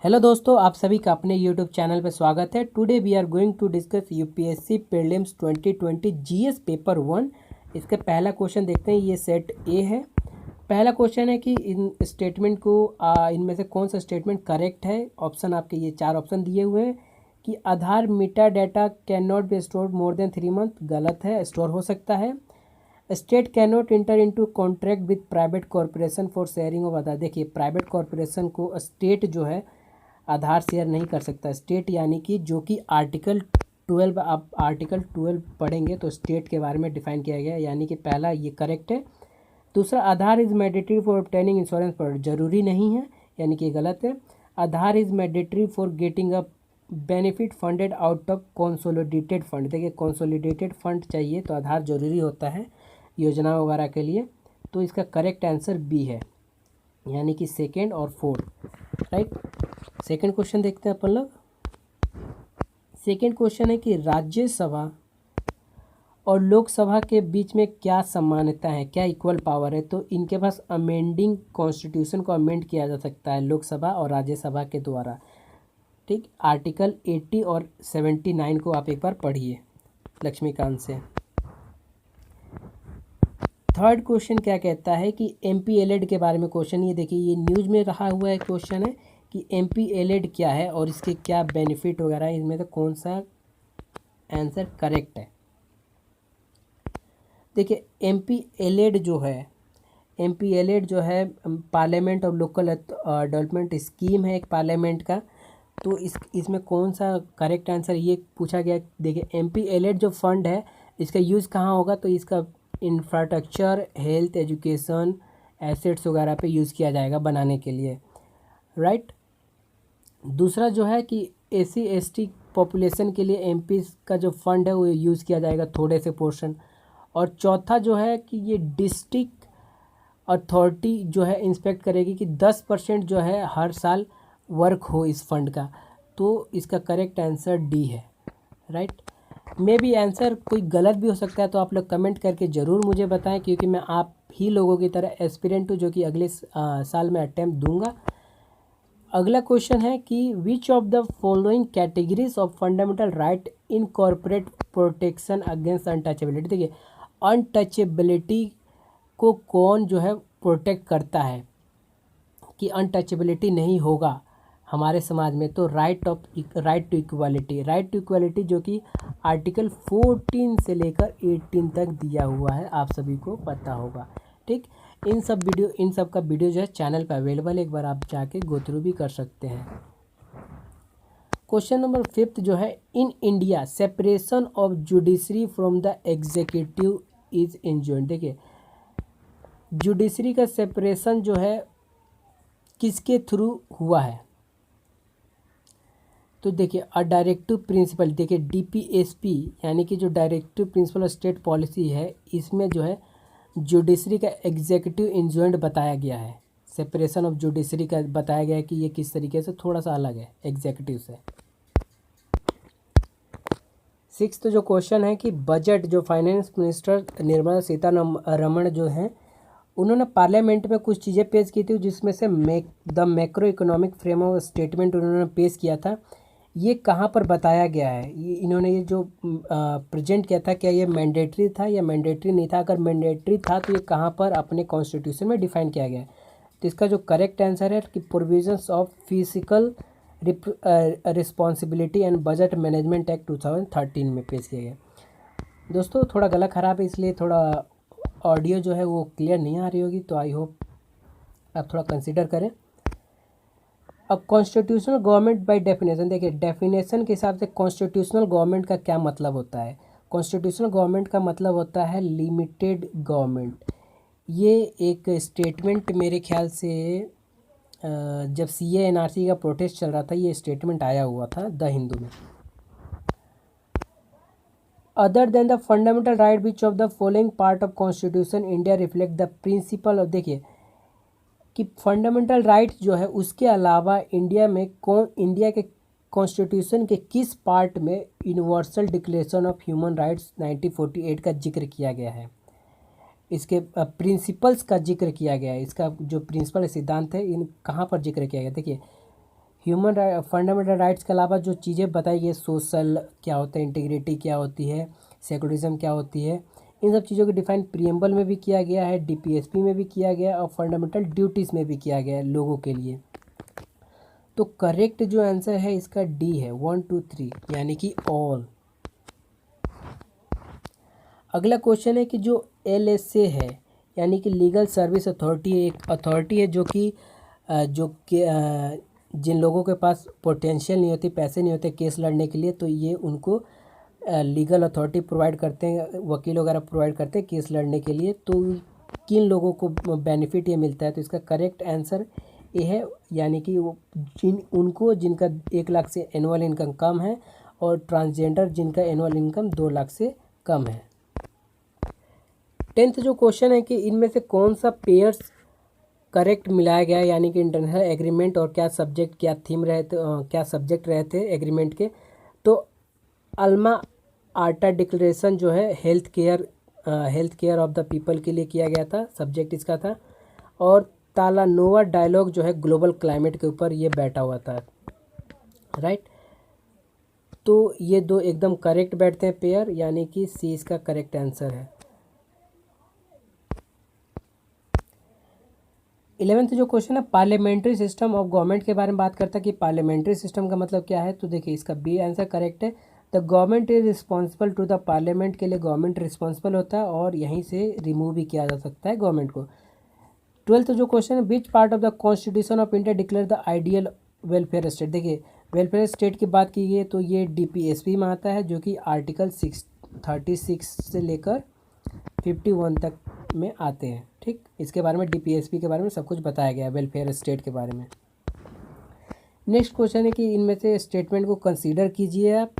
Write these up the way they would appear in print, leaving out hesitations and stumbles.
Hello दोस्तों, आप सभी का अपने यूट्यूब चैनल पर स्वागत है। Today we are going to discuss UPSC prelims 2020 GS paper 1। इसका पहला क्वेश्चन देखते हैं। ये सेट ए है। पहला क्वेश्चन है कि इन स्टेटमेंट को इनमें से कौन सा स्टेटमेंट करेक्ट है। ऑप्शन आपके ये 4 ऑप्शन दिए हुए हैं कि Aadhaar metadata can not be stored more than 3 month. गलत है, स्टोर हो सकता है। State can not enter into contract with private corporation for sharing of Aadhaar. देखिए, प्राइवेट कॉरपोरेशन को स्टेट जो है आधार शेयर नहीं कर सकता। स्टेट यानी कि जो कि आर्टिकल 12, आप आर्टिकल 12 पढ़ेंगे तो स्टेट के बारे में डिफाइन किया गया है, यानी कि पहला ये करेक्ट है। दूसरा, Aadhaar is mandatory for obtaining insurance पर, जरूरी नहीं है, यानी कि गलत है। Aadhaar is mandatory for getting a benefit funded out of consolidated fund. देखिए, कंसोलिडेटेड फंड चाहिए तो आधार जरूरी होता है योजना वगैरह के लिए। तो इसका करेक्ट आंसर बी है, यानी कि सेकेंड और फोर्थ, राइट। सेकंड क्वेश्चन देखते हैं अपन लोग। सेकंड क्वेश्चन है कि राज्यसभा और लोकसभा के बीच में क्या समानता है, क्या इक्वल पावर है। तो इनके पास अमेंडिंग कॉन्स्टिट्यूशन को अमेंड किया जा सकता है लोकसभा और राज्यसभा के द्वारा। ठीक, आर्टिकल 80 और 79 को आप एक बार पढ़िए लक्ष्मीकांत से। थर्ड क्वेश्चन क्या कहता है कि MPLED के बारे में क्वेश्चन। ये देखिए, ये न्यूज़ में रहा हुआ है क्वेश्चन है कि MPLED क्या है और इसके क्या बेनिफिट वगैरह, इनमें तो कौन सा आंसर करेक्ट है। देखिए, MPLED जो है पार्लियामेंट और लोकल डेवलपमेंट स्कीम है एक पार्लियामेंट का। तो इसमें कौन सा करेक्ट आंसर ये पूछा गया। देखिए, MPLED जो फंड है इसका यूज़ कहाँ होगा, तो इसका इंफ्रास्ट्रक्चर, हेल्थ, एजुकेशन, एसेट्स वगैरह पे यूज़ किया जाएगा बनाने के लिए, राइट। दूसरा जो है कि SC/ST पॉपुलेशन के लिए MP का जो फंड है वो यूज़ किया जाएगा थोड़े से पोर्शन। और चौथा जो है कि ये डिस्ट्रिक्ट अथॉरिटी जो है इंस्पेक्ट करेगी कि 10% जो है हर साल वर्क हो इस फंड का। तो इसका करेक्ट आंसर डी है, राइट। मे भी आंसर कोई गलत भी हो सकता है, तो आप लोग कमेंट करके ज़रूर मुझे बताएं, क्योंकि मैं आप ही लोगों की तरह एस्पिरेंट हूँ जो कि अगले साल में अटैम्प्ट दूंगा। अगला क्वेश्चन है कि विच of the following categories of fundamental right in corporate protection against untouchability. देखिए, अनटचेबिलिटी को कौन जो है प्रोटेक्ट करता है कि अनटचेबिलिटी नहीं होगा हमारे समाज में। तो राइट टू इक्वालिटी जो कि आर्टिकल 14 से लेकर 18 तक दिया हुआ है, आप सभी को पता होगा। ठीक, इन सब का वीडियो जो है चैनल पर अवेलेबल है, एक बार आप जाके गो थ्रू भी कर सकते हैं। क्वेश्चन नंबर 5 जो है, in India separation of judiciary from the executive is enjoined. देखिए, जुडिशरी का सेपरेशन जो है किसके थ्रू हुआ है। तो देखिए, अ डायरेक्टिव प्रिंसिपल, देखिए DPSP यानी कि जो directive principle of state policy है, इसमें जो है जुडिशरी का एग्जीक्यूटिव इंजॉइंट बताया गया है। सेपरेशन ऑफ जुडिशरी का बताया गया है कि ये किस तरीके से थोड़ा सा अलग है एग्जीक्यूटिव से। 6th जो क्वेश्चन है कि बजट, जो फाइनेंस मिनिस्टर निर्मला सीतारमण जो हैं, उन्होंने पार्लियामेंट में कुछ चीज़ें पेश की थी, जिसमें से the macro economic framework statement उन्होंने पेश किया था। ये कहाँ पर बताया गया है, ये जो प्रेजेंट किया था, क्या ये मैंडेटरी था या मैंडेटरी नहीं था। अगर मैंडेटरी था तो ये कहाँ पर अपने कॉन्स्टिट्यूशन में डिफाइन किया गया है। तो इसका जो करेक्ट आंसर है कि provisions of physical responsibility and budget management act 2013 में पेश किया गया। दोस्तों, थोड़ा गला ख़राब है, इसलिए थोड़ा ऑडियो जो है वो क्लियर नहीं आ रही होगी, तो आई होप आप थोड़ा कंसिडर करें। अब कॉन्स्टिट्यूशनल गवर्नमेंट बाय डेफिनेशन, देखिए डेफिनेशन के हिसाब से कॉन्स्टिट्यूशनल गवर्नमेंट का क्या मतलब होता है। कॉन्स्टिट्यूशनल गवर्नमेंट का मतलब होता है लिमिटेड गवर्नमेंट। ये एक स्टेटमेंट मेरे ख्याल से जब CA NRC का प्रोटेस्ट चल रहा था, ये स्टेटमेंट आया हुआ था द हिंदू में। Other than the fundamental right which of the following part of constitution India reflect the principle of. देखिए कि फंडामेंटल राइट्स जो है उसके अलावा इंडिया के कॉन्स्टिट्यूशन के किस पार्ट में universal declaration of human rights 1948 का जिक्र किया गया है। इसके प्रिंसिपल्स का जिक्र किया गया है, इसका जो प्रिंसिपल सिद्धांत है इन कहाँ पर जिक्र किया गया। देखिए, ह्यूमन फंडामेंटल राइट्स के अलावा जो चीज़ें बताई गई, सोशल क्या होता है, इंटीग्रिटी क्या होती है, सेकुलरिज्म क्या होती है, इन सब चीज़ों को डिफाइन प्रियम्बल में भी किया गया है, डीपीएसपी में भी किया गया है और फंडामेंटल ड्यूटीज़ में भी किया गया है लोगों के लिए। तो करेक्ट जो आंसर है इसका डी है, 1 2 3 यानी कि ऑल। अगला क्वेश्चन है कि जो एलएसए है यानी कि लीगल सर्विस अथॉरिटी, एक अथॉरिटी है जो कि जिन लोगों के पास पोटेंशियल नहीं होती, पैसे नहीं होते केस लड़ने के लिए, तो ये उनको लीगल अथॉरिटी प्रोवाइड करते हैं, वकील वगैरह प्रोवाइड करते हैं केस लड़ने के लिए। तो किन लोगों को बेनिफिट ये मिलता है, तो इसका करेक्ट आंसर ये है, यानी कि वो जिनका 1 लाख से एनुअल इनकम कम है और ट्रांसजेंडर जिनका एनुअल इनकम 2 लाख से कम है। 10th जो क्वेश्चन है कि इनमें से कौन सा पेयर्स करेक्ट मिलाया गया है, यानी कि इंटरनेशनल एग्रीमेंट और क्या सब्जेक्ट क्या थीम रहे थे, क्या सब्जेक्ट रहे थे एग्रीमेंट के। तो अल्मा आटा डिक्लेरेशन जो है health care of the people के लिए किया गया था, सब्जेक्ट इसका था। और तालानोवा डायलॉग जो है ग्लोबल क्लाइमेट के ऊपर ये बैठा हुआ था, राइट। तो ये दो एकदम करेक्ट बैठते हैं पेयर, यानी कि सी इसका करेक्ट आंसर है। 11th जो क्वेश्चन है पार्लियामेंट्री सिस्टम ऑफ गवर्नमेंट के बारे में बात करता है कि पार्लियामेंट्री सिस्टम का मतलब क्या है। तो देखिए इसका बी आंसर करेक्ट है। The government is responsible to the parliament, के लिए गवर्नमेंट रिस्पॉन्सिबल होता है और यहीं से रिमूव भी किया जा सकता है गवर्नमेंट को। 12th जो क्वेश्चन है which part of the constitution of India declare the ideal welfare state. देखिए वेलफेयर स्टेट की बात की गई है तो ये डीपीएसपी में आता है, जो कि आर्टिकल 36 से लेकर 51 तक में आते हैं, ठीक। इसके बारे में डीपीएसपी के बारे में सब कुछ बताया गया है, वेलफेयर स्टेट के बारे में। नेक्स्ट क्वेश्चन है कि इनमें से स्टेटमेंट को कंसीडर कीजिए आप।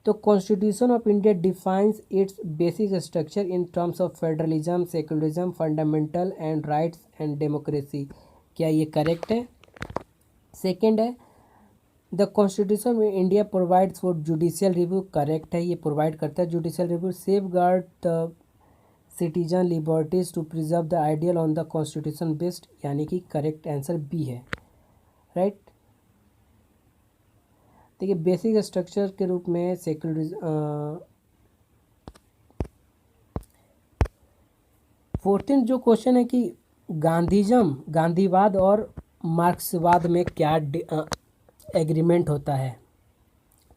तो constitution of India defines its basic structure in terms of federalism, secularism, fundamental and rights and democracy. क्या ये करेक्ट है? सेकेंड है the constitution of India provides for judicial review, correct है, ये प्रोवाइड करता है judicial review. Safeguard the citizen liberties to preserve the ideal on the constitution based, यानी कि करेक्ट आंसर बी है, राइट। देखिए बेसिक स्ट्रक्चर के रूप में सेकुलरिज्म। 14th जो क्वेश्चन है कि गांधीवाद और मार्क्सवाद में क्या एग्रीमेंट होता है,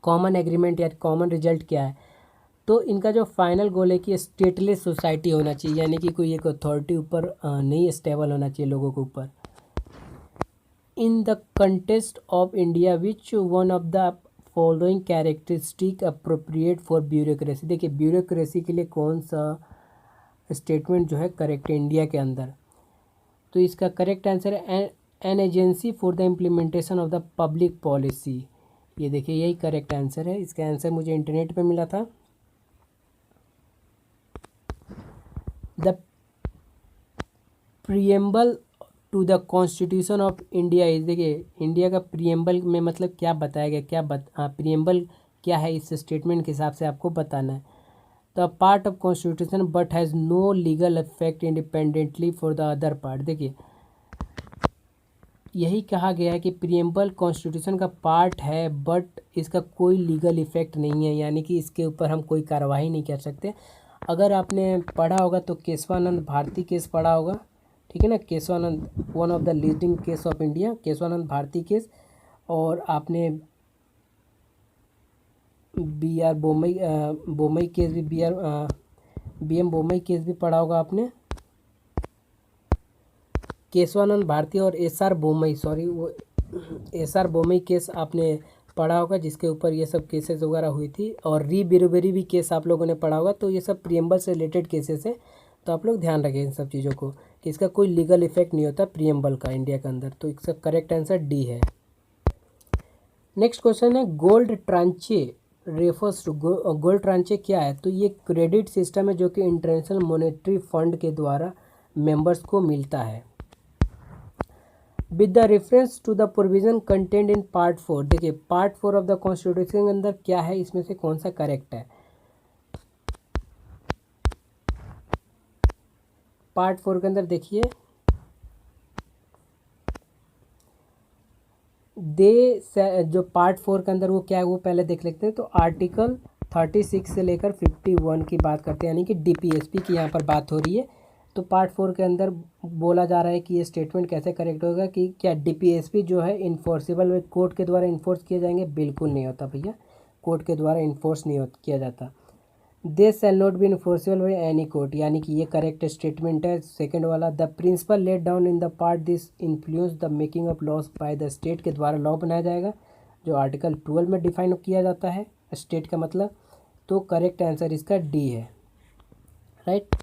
कॉमन एग्रीमेंट या कॉमन रिजल्ट क्या है। तो इनका जो फाइनल गोल है कि स्टेटलेस सोसाइटी होना चाहिए, यानी कि कोई एक अथॉरिटी ऊपर नहीं स्टेबल होना चाहिए लोगों के ऊपर। इन the context of India which one of the following characteristic appropriate for bureaucracy. देखिए ब्यूरोक्रेसी के लिए कौन सा स्टेटमेंट जो है करेक्ट है इंडिया के अंदर। तो इसका करेक्ट आंसर है an agency for the implementation of the public policy. ये देखिए यही करेक्ट आंसर है, इसका आंसर मुझे इंटरनेट पे मिला था। The preamble to the constitution of India is, देखिए इंडिया का प्रियम्बल में मतलब क्या बताया गया, प्रियम्बल क्या है इस स्टेटमेंट के हिसाब से आपको बताना है। The part of constitution but has no legal effect independently for the other part. देखिए यही कहा गया है कि प्रियम्बल कॉन्स्टिट्यूशन का पार्ट है बट इसका कोई लीगल इफेक्ट नहीं है, यानी कि इसके ऊपर हम कोई कार्रवाई नहीं कर सकते। अगर आपने पढ़ा होगा तो केशवानंद भारती केस पढ़ा होगा, ठीक है ना, Keshavananda one of the leading case of India, Keshavananda Bharati case. और आपने BR बोमई केस भी BM बोमई केस भी पढ़ा होगा आपने। केशवानंद भारती और SR बोमई, सॉरी वो SR बोमई केस आपने पढ़ा होगा, जिसके ऊपर ये सब केसेस वगैरह हुई थी। और री बिरुबेरी भी केस आप लोगों ने पढ़ा होगा। तो ये सब प्रियम्बल से रिलेटेड केसेस हैं, तो आप लोग ध्यान रखें इन सब चीज़ों को कि इसका कोई लीगल इफेक्ट नहीं होता प्रियम्बल का इंडिया के अंदर। तो इसका करेक्ट आंसर डी है। नेक्स्ट क्वेश्चन है गोल्ड ट्रांचे रेफर्स टू, गोल्ड ट्रांचे क्या है। तो ये क्रेडिट सिस्टम है जो कि इंटरनेशनल मॉनेटरी फंड के द्वारा मेंबर्स को मिलता है with the reference to the provision content in part 4। देखिए पार्ट 4 ऑफ द कॉन्स्टिट्यूशन के अंदर क्या है, इसमें से कौन सा करेक्ट है। पार्ट 4 के अंदर देखिए जो पार्ट 4 के अंदर वो क्या है वो पहले देख लेते हैं। तो आर्टिकल 36 से लेकर 51 की बात करते हैं, यानी कि डीपीएसपी की यहाँ पर बात हो रही है। तो पार्ट 4 के अंदर बोला जा रहा है कि ये स्टेटमेंट कैसे करेक्ट होगा कि क्या डीपीएसपी जो है इन्फोर्सेबल कोर्ट के द्वारा इन्फोर्स किए जाएंगे? बिल्कुल नहीं होता भैया, कोर्ट के द्वारा इन्फोर्स नहीं किया जाता। They shall not be enforceable by any court, यानी कि ये करेक्ट स्टेटमेंट है। सेकंड वाला, the principle laid down in the part this influence the making of laws by the state, के द्वारा लॉ बनाया जाएगा, जो आर्टिकल 12 में डिफाइन किया जाता है स्टेट का मतलब। तो करेक्ट आंसर इसका डी है, राइट।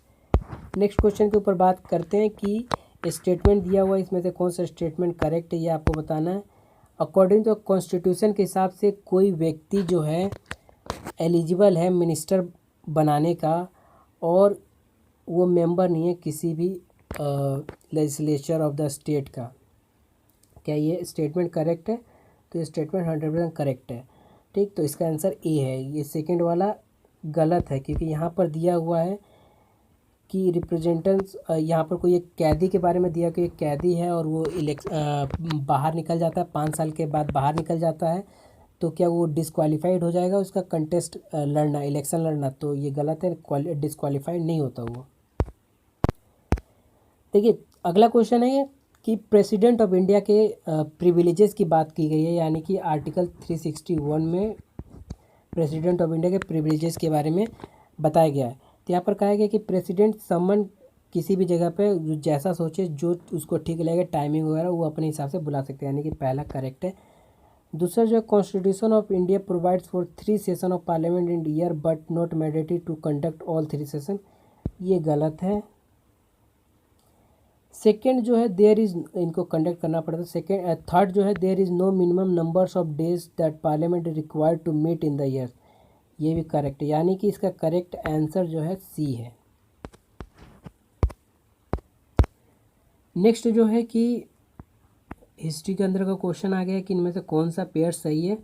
नेक्स्ट क्वेश्चन के ऊपर बात करते हैं कि स्टेटमेंट दिया हुआ इसमें से कौन सा स्टेटमेंट करेक्ट है, ये आपको बताना है। अकॉर्डिंग टू कॉन्स्टिट्यूशन के हिसाब से कोई व्यक्ति जो है एलिजिबल है मिनिस्टर बनाने का, और वो मेंबर नहीं है किसी भी लेजिस्लेचर ऑफ द स्टेट का। क्या ये स्टेटमेंट करेक्ट है? तो ये स्टेटमेंट 100% करेक्ट है, ठीक। तो इसका आंसर ए है। ये सेकंड वाला गलत है, क्योंकि यहाँ पर दिया हुआ है कि रिप्रेजेंटेंट्स, यहाँ पर कोई एक कैदी के बारे में दिया कि एक कैदी है और वो बाहर निकल जाता है, 5 साल के बाद बाहर निकल जाता है, तो क्या वो डिस्क्वालीफाइड हो जाएगा उसका कंटेस्ट लड़ना, इलेक्शन लड़ना? तो ये गलत है, डिस्क्वालीफाइड नहीं होता वो। देखिए अगला क्वेश्चन है कि प्रेसिडेंट ऑफ इंडिया के प्रिविलेजेस की बात की गई है, यानी कि आर्टिकल 361 में प्रेसिडेंट ऑफ इंडिया के प्रिविलेजेस के बारे में बताया गया है। तो यहाँ पर कहा गया कि प्रेसिडेंट समन किसी भी जगह पे जैसा सोचे, जो उसको ठीक लगेगा, टाइमिंग वगैरह वो अपने हिसाब से बुला सकते हैं, यानी कि पहला करेक्ट है। दूसरा जो constitution of India provides for 3 session of parliament in year but not mandatory to conduct all 3 session, ये गलत है। सेकेंड जो है देयर इज, इनको कंडक्ट करना पड़ता है। सेकेंड थर्ड जो है there is no minimum numbers of days that parliament required to meet in the year, ये भी करेक्ट है, यानी कि इसका करेक्ट आंसर जो है सी है। नेक्स्ट जो है कि हिस्ट्री के अंदर का क्वेश्चन आ गया कि इनमें से कौन सा पेयर सही है।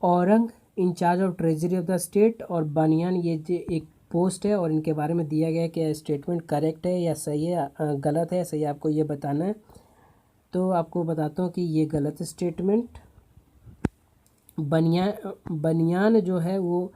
औरंग in charge of treasury of the state और बनियान, ये जो एक पोस्ट है और इनके बारे में दिया गया है कि स्टेटमेंट करेक्ट है या सही है, गलत है सही है, आपको ये बताना है। तो आपको बताता हूँ कि ये गलत स्टेटमेंट। बनियान जो है वो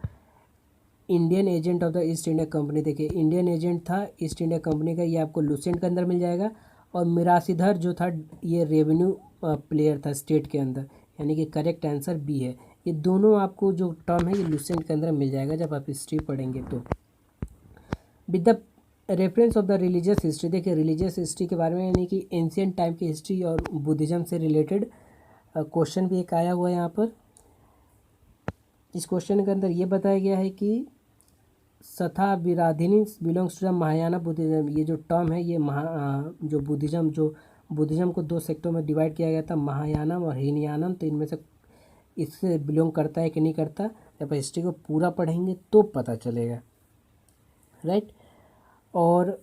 Indian agent of the east India company, देखिए इंडियन एजेंट था ईस्ट इंडिया कंपनी का, ये आपको लुसेंट के अंदर मिल जाएगा। और मिरासीधर जो था ये रेवेन्यू प्लेयर था स्टेट के अंदर, यानी कि करेक्ट आंसर बी है। ये दोनों आपको जो टर्म है ये लुसेंट के अंदर मिल जाएगा जब आप हिस्ट्री पढ़ेंगे तो। With the reference of the religious history, देखिए रिलीजियस हिस्ट्री के बारे में, यानी कि एंशियंट टाइम की हिस्ट्री और बुद्धिज़्म से रिलेटेड क्वेश्चन भी एक आया हुआ है यहाँ पर। इस क्वेश्चन के अंदर ये बताया गया है कि सथा विराधिनी belongs to the Mahayana Buddhism, ये जो टर्म है ये जो बुद्धिज़्म को 2 सेक्टरों में डिवाइड किया गया था, महायानम और हीनयानम। तो इनमें से इससे बिलोंग करता है कि नहीं करता, जब हिस्ट्री को पूरा पढ़ेंगे तो पता चलेगा, राइट। और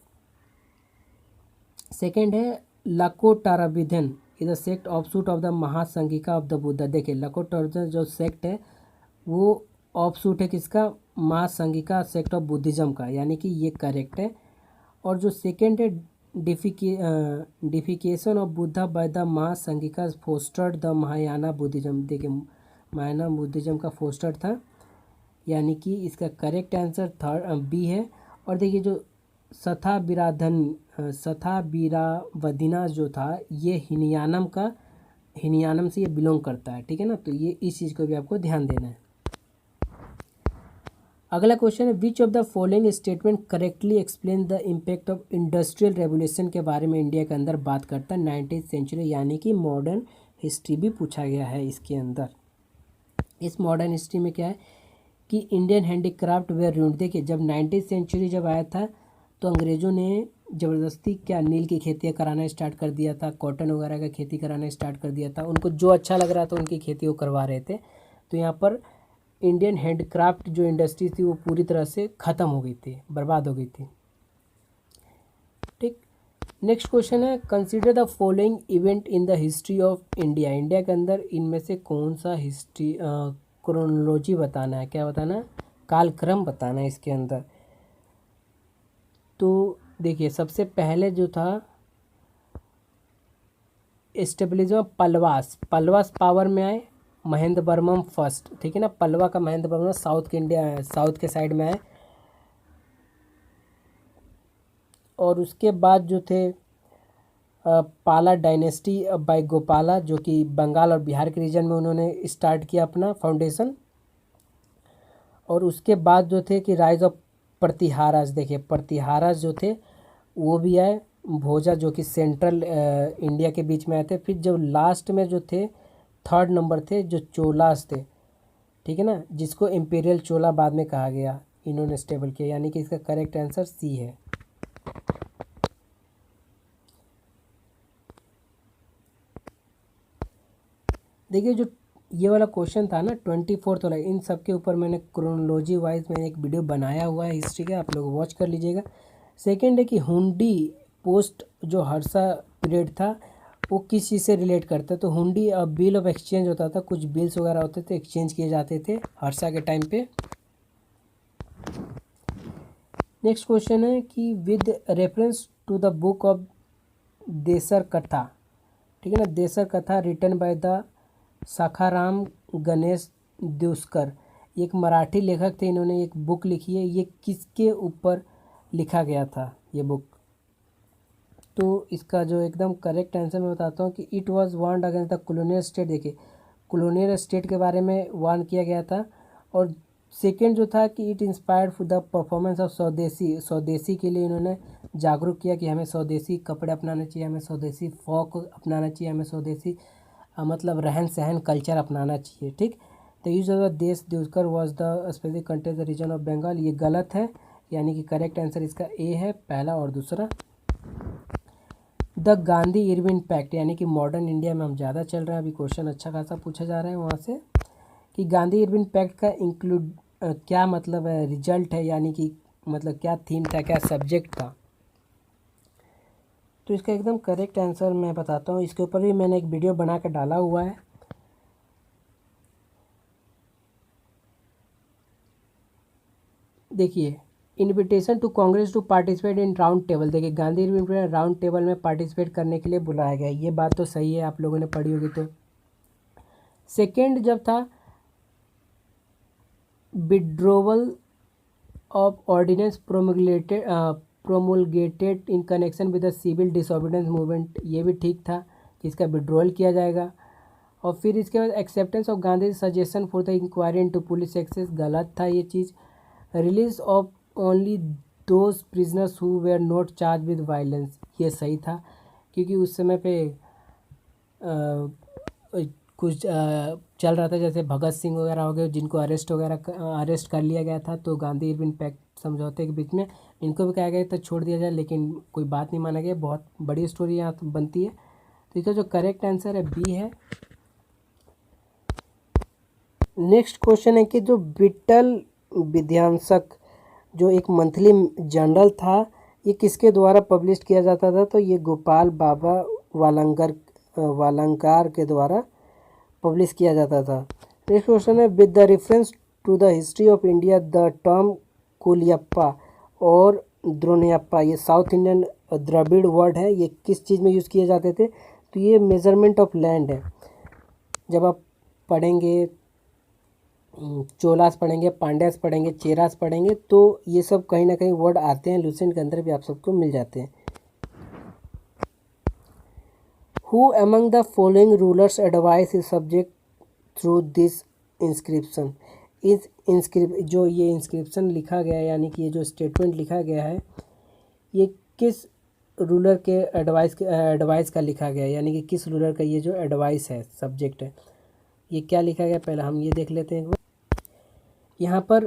सेकेंड है Lokottaravadin is the sect offshoot of the Mahasanghika of the Buddha. देखिए लकोटाराविधन जो सेक्ट है वो ऑफशूट है किसका? महासंघिका सेक्ट ऑफ बुद्धिज़्म का, यानी कि ये करेक्ट है। और जो सेकेंड है defecation of Buddha by the Mahasanghika fostered the Mahayana Buddhism, देखिए महायाना बुद्धिज़्म का फोस्टर था, यानी कि इसका करेक्ट आंसर थर्ड बी है। और देखिए जो सथा बीरावदिना जो था ये हिनयानम से ये बिलोंग करता है, ठीक है ना। तो ये इस चीज़ को भी आपको ध्यान देना है। अगला क्वेश्चन है which of the following statement correctly explain the impact of industrial revolution के बारे में इंडिया के अंदर बात करता है 19th सेंचुरी, यानी कि मॉडर्न हिस्ट्री भी पूछा गया है इसके अंदर। इस मॉडर्न हिस्ट्री में क्या है कि इंडियन हैंडीक्राफ्ट वेयर रूड। देखिए जब 19th सेंचुरी जब आया था तो अंग्रेज़ों ने ज़बरदस्ती क्या नील की खेती कराना स्टार्ट कर दिया था, कॉटन वगैरह का खेती कराना स्टार्ट कर दिया था, उनको जो अच्छा लग रहा था उनकी खेती वो करवा रहे थे। तो यहाँ पर इंडियन हैंडक्राफ्ट जो इंडस्ट्री थी वो पूरी तरह से ख़त्म हो गई थी, बर्बाद हो गई थी, ठीक। नेक्स्ट क्वेश्चन है consider the following event in the history of India. India के अंदर इनमें से कौन सा हिस्ट्री क्रोनोलॉजी बताना है, क्या बताना है? कालक्रम बताना है इसके अंदर। तो देखिए सबसे पहले जो था एस्टेब्लिज्म पल्वास, पल्वास पावर में आए, महेंद्र वर्मन फर्स्ट, ठीक है ना। पल्वा का महेंद्र वर्मन साउथ के इंडिया, साउथ के साइड में आए। और उसके बाद जो थे पाला डायनेस्टी बाय गोपाला, जो कि बंगाल और बिहार के रीजन में उन्होंने स्टार्ट किया अपना फाउंडेशन। और उसके बाद जो थे कि राइज ऑफ प्रतिहाराज, देखिए प्रतिहाराज जो थे वो भी आए, भोजा जो कि सेंट्रल इंडिया के बीच में आए थे। फिर जो लास्ट में जो थे थर्ड नंबर थे जो चोलास थे, ठीक है ना, जिसको इम्पीरियल चोला बाद में कहा गया, इन्होंने स्टेबल किया, यानी कि इसका करेक्ट आंसर सी है। देखिए जो ये वाला क्वेश्चन था ना 24th वाला, इन सब के ऊपर मैंने क्रोनोलॉजी वाइज मैंने एक वीडियो बनाया हुआ है हिस्ट्री का, आप लोग वॉच कर लीजिएगा। सेकंड है कि हुंडी पोस्ट जो हर्षा पीरियड था वो किस चीज़ से रिलेट करता है, तो हुंडी बिल ऑफ एक्सचेंज होता था, कुछ बिल्स वगैरह होते थे, एक्सचेंज किए जाते थे हर्षा के टाइम पे। नेक्स्ट क्वेश्चन है कि with reference to the book of Desher Katha, ठीक है ना, Desher Katha written by the Sakharam Ganesh Deuskar, एक मराठी लेखक थे, इन्होंने एक बुक लिखी है, ये किसके ऊपर लिखा गया था ये बुक, तो इसका जो एकदम करेक्ट आंसर मैं बताता हूँ कि it was warned against the colonial state. देखिए कॉलोनियल स्टेट के बारे में वार्न किया गया था। और सेकेंड जो था कि it inspired for the performance of स्वदेशी, स्वदेशी के लिए इन्होंने जागरूक किया कि हमें स्वदेशी कपड़े अपनाने चाहिए, हमें स्वदेशी फॉक अपनाना चाहिए, हमें स्वदेशी मतलब रहन सहन कल्चर अपनाना चाहिए, ठीक। द यूज ऑफ द देश Deuskar was the specific country the region of Bengal, ये गलत है, यानी कि करेक्ट आंसर इसका ए है, पहला और दूसरा। द गांधी इरविन पैक्ट, यानी कि मॉडर्न इंडिया में हम ज़्यादा चल रहे हैं, अभी क्वेश्चन अच्छा खासा पूछा जा रहा है वहाँ से कि गांधी इरविन पैक्ट का इंक्लूड क्या मतलब है, रिजल्ट है, यानी कि मतलब क्या थीम था, क्या सब्जेक्ट था, तो इसका एकदम करेक्ट आंसर मैं बताता हूँ। इसके ऊपर भी मैंने एक वीडियो बना कर डाला हुआ है। देखिए invitation to Congress to participate in round table, देखिए गांधी इरविन राउंड टेबल में पार्टिसिपेट करने के लिए बुलाया गया, ये बात तो सही है, आप लोगों ने पढ़ी होगी। तो सेकेंड जब था withdrawal of ordinance promulgated in connection with the civil disobedience movement, ये भी ठीक था कि इसका विड्रॉल किया जाएगा। और फिर इसके बाद acceptance of Gandhi suggestion for the inquiry into police excess, गलत था ये चीज़। Release of only those prisoners who were not charged with violence, ये सही था, क्योंकि उस समय पे कुछ चल रहा था, जैसे भगत सिंह वगैरह हो गए जिनको अरेस्ट कर लिया गया था, तो गांधी इरविन पैक्ट समझौते के बीच में इनको भी कहा गया था छोड़ दिया जाए, लेकिन कोई बात नहीं माना गया। बहुत बड़ी स्टोरी यहाँ बनती है, तो इसका जो करेक्ट आंसर है बी है। नेक्स्ट क्वेश्चन है कि जो विट्ठल विध्वंसक जो एक मंथली जर्नल था, ये किसके द्वारा पब्लिश किया जाता था, तो ये गोपाल बाबा वालंकार के द्वारा पब्लिश किया जाता था। नेक्स्ट क्वेश्चन है with the reference to the history of India the term Koliyappa और द्रोणियप्पा, ये साउथ इंडियन द्रविड़ वर्ड है, ये किस चीज़ में यूज़ किए जाते थे, तो ये मेजरमेंट ऑफ लैंड है। जब आप पढ़ेंगे चोलास पढ़ेंगे, पांड्यास पढ़ेंगे, चेरास पढ़ेंगे, तो ये सब कहीं ना कहीं वर्ड आते हैं, लुसेंट के अंदर भी आप सबको मिल जाते हैं। Who among the following rulers advice is subject through this inscription? इस जो ये इंस्क्रिप्शन लिखा गया है, यानी कि ये जो स्टेटमेंट लिखा गया है, ये किस रूलर के एडवाइस का लिखा गया है, यानी कि किस रूलर का ये जो एडवाइस है सब्जेक्ट है, ये क्या लिखा गया, पहले हम ये देख लेते हैं एक बार। यहाँ पर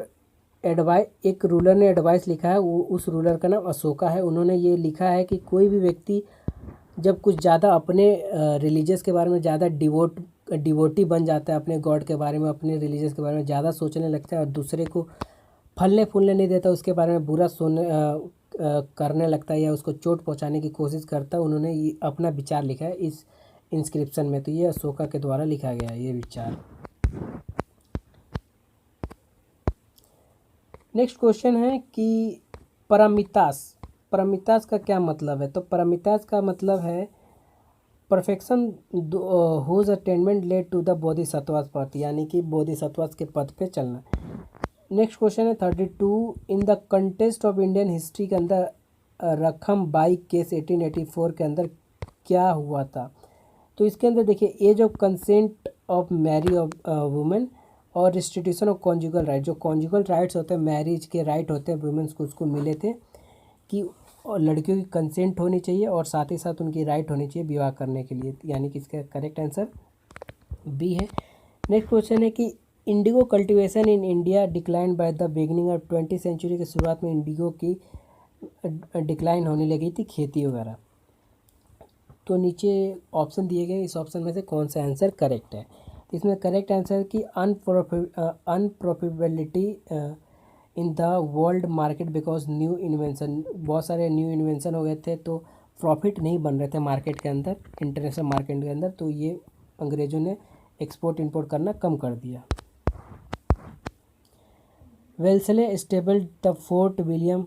एक रूलर ने एडवाइस लिखा है, वो उस रूलर का नाम अशोका है। उन्होंने ये लिखा है कि कोई भी व्यक्ति जब कुछ ज़्यादा अपने रिलीजियस के बारे में ज़्यादा डिवोटी बन जाता है, अपने गॉड के बारे में, अपने रिलीजियस के बारे में ज़्यादा सोचने लगता है और दूसरे को फलने फूलने नहीं देता, उसके बारे में बुरा करने लगता है या उसको चोट पहुंचाने की कोशिश करता है, उन्होंने ये अपना विचार लिखा है इस इंस्क्रिप्शन में, तो ये अशोका के द्वारा लिखा गया है ये विचार। नेक्स्ट क्वेश्चन है कि परमितास का क्या मतलब है, तो परमितास का मतलब है perfection whose attainment led to the bodhisattvas path, यानी कि बोधिसत्वास के पद पे चलना। नेक्स्ट क्वेश्चन है 32, इन the context of Indian history के अंदर रखम बाई केस 1884 के अंदर क्या हुआ था। तो इसके अंदर देखिए age of consent of marry of women और रिस्टिट्यूशन ऑफ कॉन्जुगल राइट, जो कॉन्जुगल राइट्स होते हैं, मैरिज के राइट होते हैं वुमेन्स को, उसको मिले थे कि लड़कियों की कंसेंट होनी चाहिए और साथ ही साथ उनकी राइट होनी चाहिए विवाह करने के लिए, यानी कि इसका करेक्ट आंसर बी है। नेक्स्ट क्वेश्चन है कि indigo cultivation in India decline by the beginning of 20वीं सेंचुरी के शुरुआत में इंडिगो की डिक्लाइन होने लगी थी खेती वगैरह। तो नीचे ऑप्शन दिए गए, इस ऑप्शन में से कौन सा आंसर करेक्ट है। इसमें करेक्ट आंसर की unprofitability in the world market because new invention, बहुत सारे न्यू इन्वेंशन हो गए थे तो प्रॉफिट नहीं बन रहे थे मार्केट के अंदर, इंटरनेशनल मार्केट के अंदर, तो ये अंग्रेज़ों ने एक्सपोर्ट इंपोर्ट करना कम कर दिया। Wellesley stable the Fort William,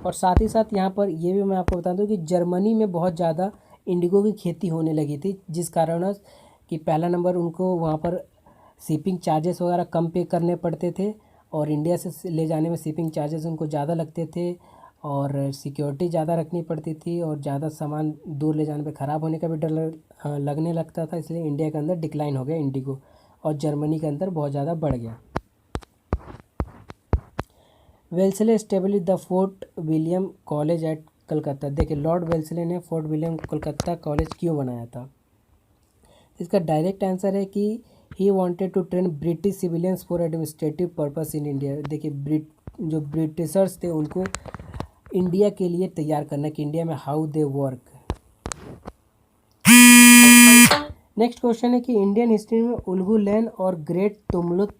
और साथ ही साथ यहाँ पर ये भी मैं आपको बता दूँ कि जर्मनी में बहुत ज़्यादा इंडिगो की खेती होने लगी थी, जिस कारण कि पहला नंबर उनको वहाँ पर शिपिंग चार्जेस वगैरह कम पे करने पड़ते थे और इंडिया से ले जाने में शिपिंग चार्जेस उनको ज़्यादा लगते थे और सिक्योरिटी ज़्यादा रखनी पड़ती थी और ज़्यादा सामान दूर ले जाने पे ख़राब होने का भी डर लगने लगता था, इसलिए इंडिया के अंदर डिक्लाइन हो गया इंडिगो और जर्मनी के अंदर बहुत ज़्यादा बढ़ गया। Wellesley establish the Fort William college at Calcutta, देखिए लॉर्ड वेल्सले ने फोर्ट विलियम कलकत्ता कॉलेज क्यों बनाया था। इसका डायरेक्ट आंसर है कि he wanted to train British civilians for administrative purpose in India, देखिए जो ब्रिटिशर्स थे उनको इंडिया के लिए तैयार करना कि इंडिया में how they work. Next question है कि इंडियन हिस्ट्री में उलगुलैन और ग्रेट तुमलुक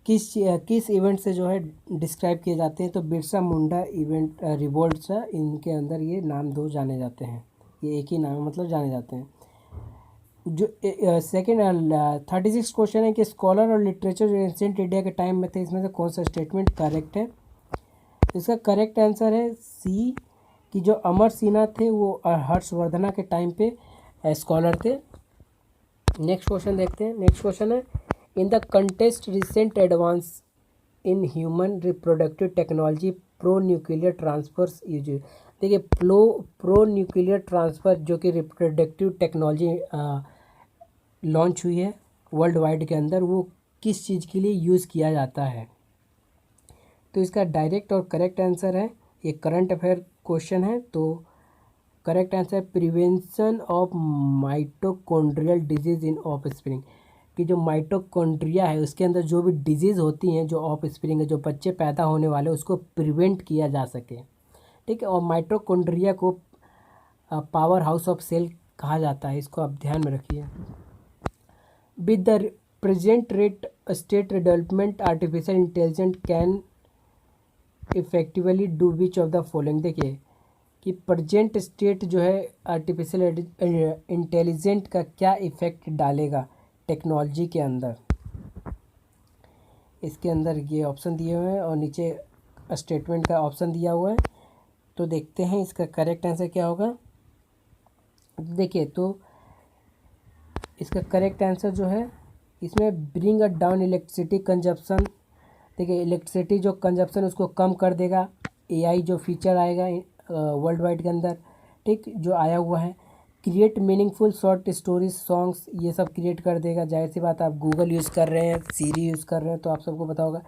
किस इवेंट से जो है डिस्क्राइब किए जाते हैं। तो बिरसा मुंडा इवेंट रिवोल्ट से इनके अंदर ये नाम दो जाने जाते हैं, ये एक ही नाम मतलब जाने जाते हैं। जो सेकेंड 36 क्वेश्चन है कि स्कॉलर और लिटरेचर जो एंशिएंट इंडिया के टाइम में थे, इसमें से कौन सा स्टेटमेंट करेक्ट है। इसका करेक्ट आंसर है सी, कि जो अमर सिन्हा थे वो हर्षवर्धना के टाइम पे स्कॉलर थे। नेक्स्ट क्वेश्चन देखते हैं। नेक्स्ट क्वेश्चन है in the contest recent advance in human reproductive technology pro nuclear transfers use, देखिए प्रो न्यूक्लियर ट्रांसफ़र जो कि रिप्रोडक्टिव टेक्नोलॉजी लॉन्च हुई है वर्ल्ड वाइड के अंदर, वो किस चीज़ के लिए यूज़ किया जाता है। तो इसका डायरेक्ट और करेक्ट आंसर है, ये करंट अफेयर क्वेश्चन है, तो करेक्ट आंसर है prevention of mitochondrial disease in of spring, कि जो माइटोकॉन्ड्रिया है उसके अंदर जो भी डिजीज़ होती हैं, जो ऑफ स्प्रिंग है, जो बच्चे पैदा होने वाले, उसको प्रिवेंट किया जा सके, ठीक है। और माइटोकॉन्ड्रिया को पावर हाउस ऑफ सेल कहा जाता है, इसको आप ध्यान में रखिए। With the present rate state development artificial intelligent can effectively do which of the following, देखिए कि प्रेजेंट स्टेट जो है आर्टिफिशियल इंटेलिजेंट का क्या इफेक्ट डालेगा टेक्नोलॉजी के अंदर, इसके अंदर ये ऑप्शन दिए हुए हैं और नीचे स्टेटमेंट का ऑप्शन दिया हुआ है। तो देखते हैं इसका करेक्ट आंसर क्या होगा। देखिए तो इसका करेक्ट आंसर जो है इसमें bring a down electricity consumption, देखिए इलेक्ट्रिसिटी जो कंजप्शन उसको कम कर देगा। एआई जो फीचर आएगा वर्ल्ड वाइड के अंदर, ठीक, जो आया हुआ है। Create meaningful short stories songs, ये सब क्रिएट कर देगा। जाहिर सी बात, आप गूगल यूज़ कर रहे हैं, सीरी यूज़ कर रहे हैं, तो आप सबको पता होगा।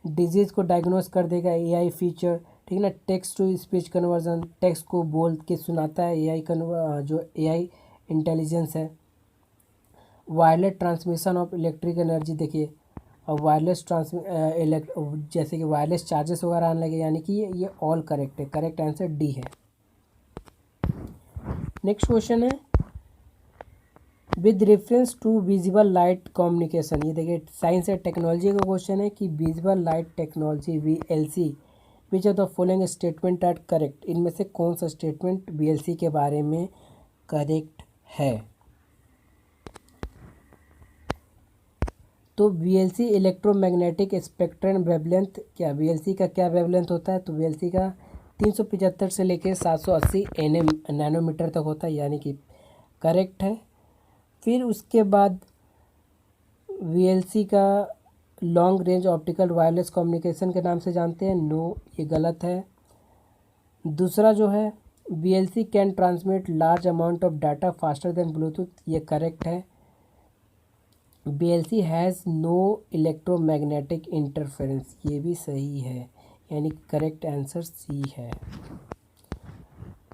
डिजीज़ को डायग्नोस कर देगा एआई फीचर, ठीक है ना। Text to speech conversion, text को बोल के सुनाता है एआई जो एआई इंटेलिजेंस है। Wireless transmission of electric energy, देखिए और वायरलेस जैसे कि वायरलेस चार्जेस वगैरह आने लगे, यानी कि ये ऑल करेक्ट है। करेक्ट आंसर डी है। नेक्स्ट क्वेश्चन है with reference to visible light communication, ये देखिए साइंस एंड टेक्नोलॉजी का क्वेश्चन है कि visible light technology VLC which of the following statement are correct, इनमें से कौन सा स्टेटमेंट VLC के बारे में करेक्ट है। तो VLC इलेक्ट्रोमैग्नेटिक स्पेक्ट्रम वेवलेंथ, क्या VLC का क्या वेवलेंथ होता है। तो VLC का 375 से लेकर 780 nm नैनोमीटर तक होता है, यानी कि करेक्ट है। फिर उसके बाद VLC का long range optical wireless communication के नाम से जानते हैं, नो ये गलत है। दूसरा जो है VLC can transmit large amount of data faster than Bluetooth, ये करेक्ट है। VLC has no electromagnetic interference, ये भी सही है, यानी करेक्ट आंसर सी है।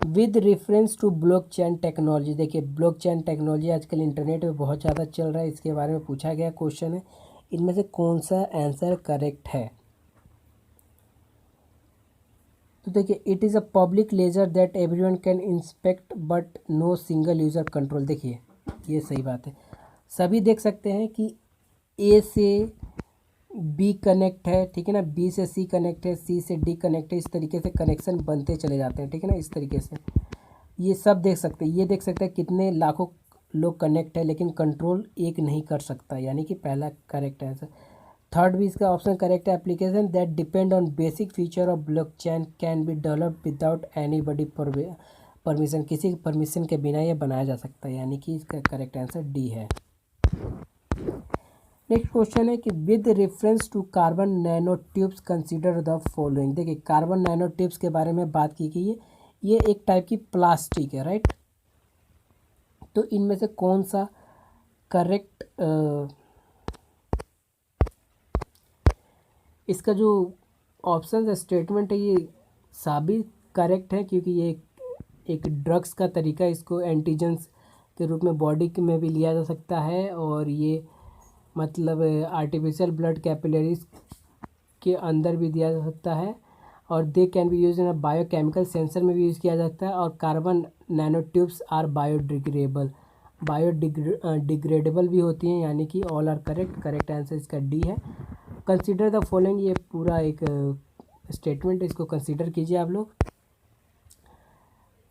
With reference to blockchain technology, देखिए ब्लॉकचेन टेक्नोलॉजी आजकल इंटरनेट पे बहुत ज़्यादा चल रहा है, इसके बारे में पूछा गया क्वेश्चन है, इनमें से कौन सा आंसर करेक्ट है। तो देखिए it is a public ledger that everyone can inspect but no single user control, देखिए ये सही बात है, सभी देख सकते हैं कि ए से बी कनेक्ट है, ठीक है ना, बी से सी कनेक्ट है, सी से डी कनेक्ट है, इस तरीके से कनेक्शन बनते चले जाते हैं, ठीक है ना, इस तरीके से ये सब देख सकते हैं, ये देख सकते हैं कितने लाखों लोग कनेक्ट है, लेकिन कंट्रोल एक नहीं कर सकता, यानी कि पहला करेक्ट आंसर। थर्ड भी इसका ऑप्शन करेक्ट है, application that depend on basic feature of blockchain can be developed without anybody permission, किसी परमिशन के बिना ये बनाया जा सकता है, यानी कि इसका करेक्ट आंसर डी है। नेक्स्ट क्वेश्चन है कि with reference to carbon nano tubes consider the following, देखिए कार्बन नैनो ट्यूब्स के बारे में बात की गई है, ये एक टाइप की प्लास्टिक है, राइट। तो इनमें से कौन सा करेक्ट इसका जो ऑप्शन स्टेटमेंट है ये साबित करेक्ट है, क्योंकि ये एक ड्रग्स का तरीका, इसको एंटीजेंस के रूप में बॉडी में भी लिया जा सकता है, और ये मतलब आर्टिफिशियल ब्लड कैपिलरीज के अंदर भी दिया जा सकता है, और they can be use in a biochemical sensor में भी यूज़ किया जा सकता है, और carbon nano tubes are biodegradable भी होती हैं, यानी कि all are correct, correct answer इसका डी है। कंसीडर द फॉलोइंग, ये पूरा एक स्टेटमेंट, इसको कंसीडर कीजिए आप लोग।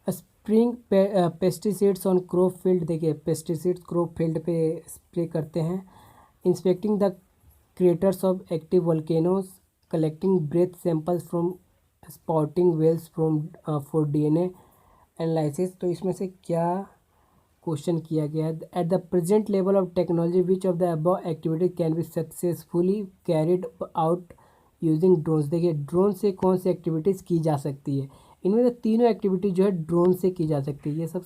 Spraying pesticides on crop field, देखिए पेस्टिसाइड्स क्रॉप फील्ड पे स्प्रे करते हैं। Inspecting the craters of active volcanoes, collecting breath samples from spouting whales from for DNA analysis, तो इसमें से क्या क्वेश्चन किया गया है। At the present level of technology which of the above activity can be successfully carried out using drones, देखिए drone से कौन सी एक्टिविटीज़ की जा सकती है, इनमें से तीनों एक्टिविटी जो है ड्रोन से की जा सकती है, ये सब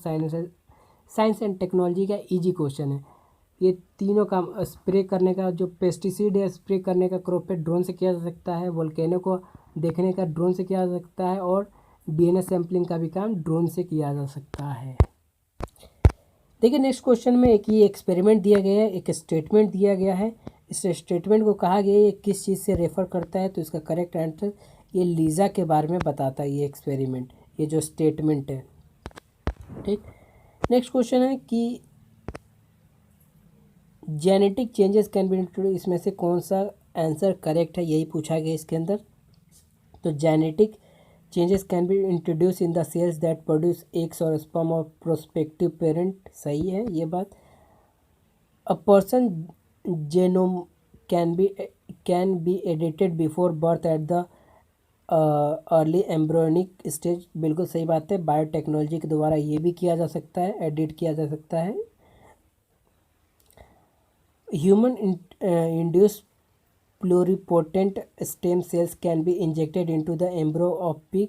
साइंस एंड टेक्नोलॉजी का इजी क्वेश्चन है। ये तीनों काम, स्प्रे करने का जो पेस्टिसाइड है स्प्रे करने का क्रॉप पे ड्रोन से किया जा सकता है, वोल्केनो को देखने का ड्रोन से किया जा सकता है, और DNA सैम्पलिंग का भी काम ड्रोन से किया जा सकता है। देखिए नेक्स्ट क्वेश्चन में एक ये एक्सपेरिमेंट दिया गया है, एक स्टेटमेंट दिया गया है, इस स्टेटमेंट को कहा गया है ये किस चीज़ से रेफर करता है, तो इसका करेक्ट आंसर ये लीज़ा के बारे में बताता है, ये एक्सपेरिमेंट, ये जो स्टेटमेंट है, ठीक। नेक्स्ट क्वेश्चन है कि genetic changes can be introduce, इसमें से कौन सा आंसर करेक्ट है, यही पूछा गया इसके अंदर। तो genetic changes can be introduce in the cells that produce eggs और स्पर्म ऑफ प्रोस्पेक्टिव पेरेंट, सही है ये बात। A person genome can be edited before birth at the early embryonic stage, बिल्कुल सही बात है, बायोटेक्नोलॉजी के द्वारा ये भी किया जा सकता है, एडिट किया जा सकता है। Human induce pluripotent stem cells can be injected into the एम्ब्रो of pig,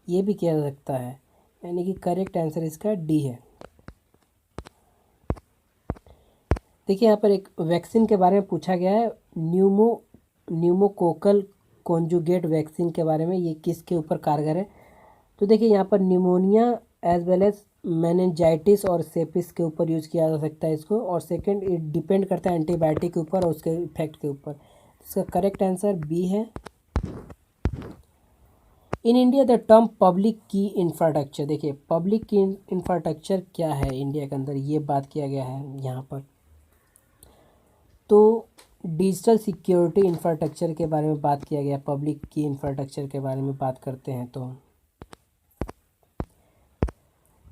ये भी किया जा सकता है, यानी कि करेक्ट आंसर इसका डी है। देखिए यहाँ पर एक वैक्सीन के बारे में पूछा गया है, न्यूमोकोकल कॉन्जुगेट वैक्सीन के बारे में, ये किसके ऊपर कारगर है। तो देखिए यहाँ पर pneumonia as well as meningitis और सेपिस के ऊपर यूज़ किया जा सकता है इसको, और सेकंड ये डिपेंड करता है एंटीबायोटिक के ऊपर और उसके इफेक्ट के ऊपर, इसका करेक्ट आंसर बी है। इन इंडिया द टर्म पब्लिक की इंफ्रास्ट्रक्चर, देखिए पब्लिक की इंफ्रास्ट्रक्चर क्या है इंडिया के अंदर, ये बात किया गया है यहाँ पर। तो डिजिटल सिक्योरिटी इंफ्रास्ट्रक्चर के बारे में बात किया गया, पब्लिक की इंफ्रास्ट्रक्चर के बारे में बात करते हैं। तो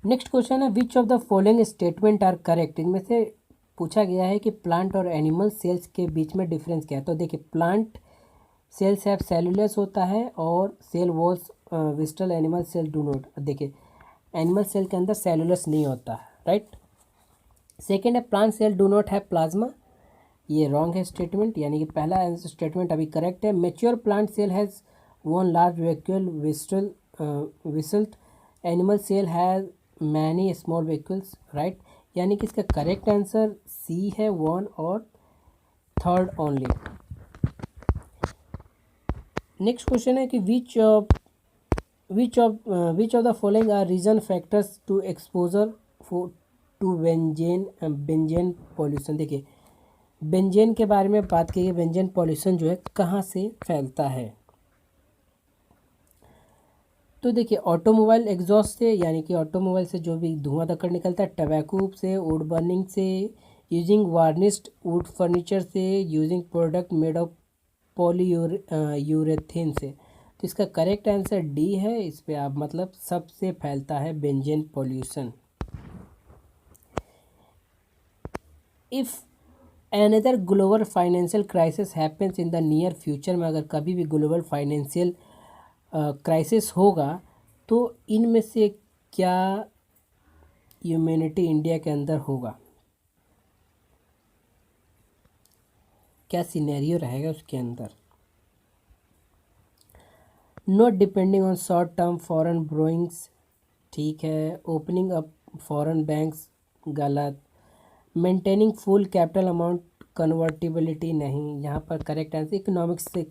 नेक्स्ट क्वेश्चन है which of the following statement are correct, इनमें से पूछा गया है कि प्लांट और एनिमल सेल्स के बीच में डिफरेंस क्या है। तो देखिए प्लांट सेल्स हैव सेलुलस होता है, और सेल वॉल्स विस्टल एनिमल सेल डू नॉट, देखिए एनिमल सेल के अंदर सेलुलस नहीं होता है, राइट। सेकेंड है plant cell do not have plasma, ये रॉन्ग है स्टेटमेंट, यानी कि पहला स्टेटमेंट अभी करेक्ट है। Mature plant cell has one large vacuole विसल्ट, animal cell has many small vacuoles, right. यानी कि इसका करेक्ट आंसर सी है, वन और थर्ड ओनली। नेक्स्ट क्वेश्चन है कि which of the following are reason factors to exposure to benzene pollution. देखिए benzene के बारे में बात की, बेंजेन पॉल्यूशन जो है कहाँ से फैलता है। तो देखिए ऑटोमोबाइल एग्जॉस्ट से, यानी कि ऑटोमोबाइल से जो भी धुआं धक्कड़ निकलता है, टबैको से, वुड बर्निंग से, यूजिंग वार्निश्ड वुड फर्नीचर से, using product made of urethane से। तो इसका करेक्ट आंसर डी है। इस पे आप मतलब सबसे फैलता है benzene pollution. If another global financial crisis happens in the near future में, अगर कभी भी ग्लोबल फाइनेंशियल क्राइसिस होगा तो इनमें से क्या ह्यूमैनिटी इंडिया के अंदर होगा, क्या सिनेरियो रहेगा उसके अंदर। Not depending on short term foreign borrowings, ठीक है। ओपनिंग अप फॉरेन बैंक्स, गलत। Maintaining full capital amount, convertibility नहीं। यहाँ पर करेक्ट आंसर इकोनॉमिक्स से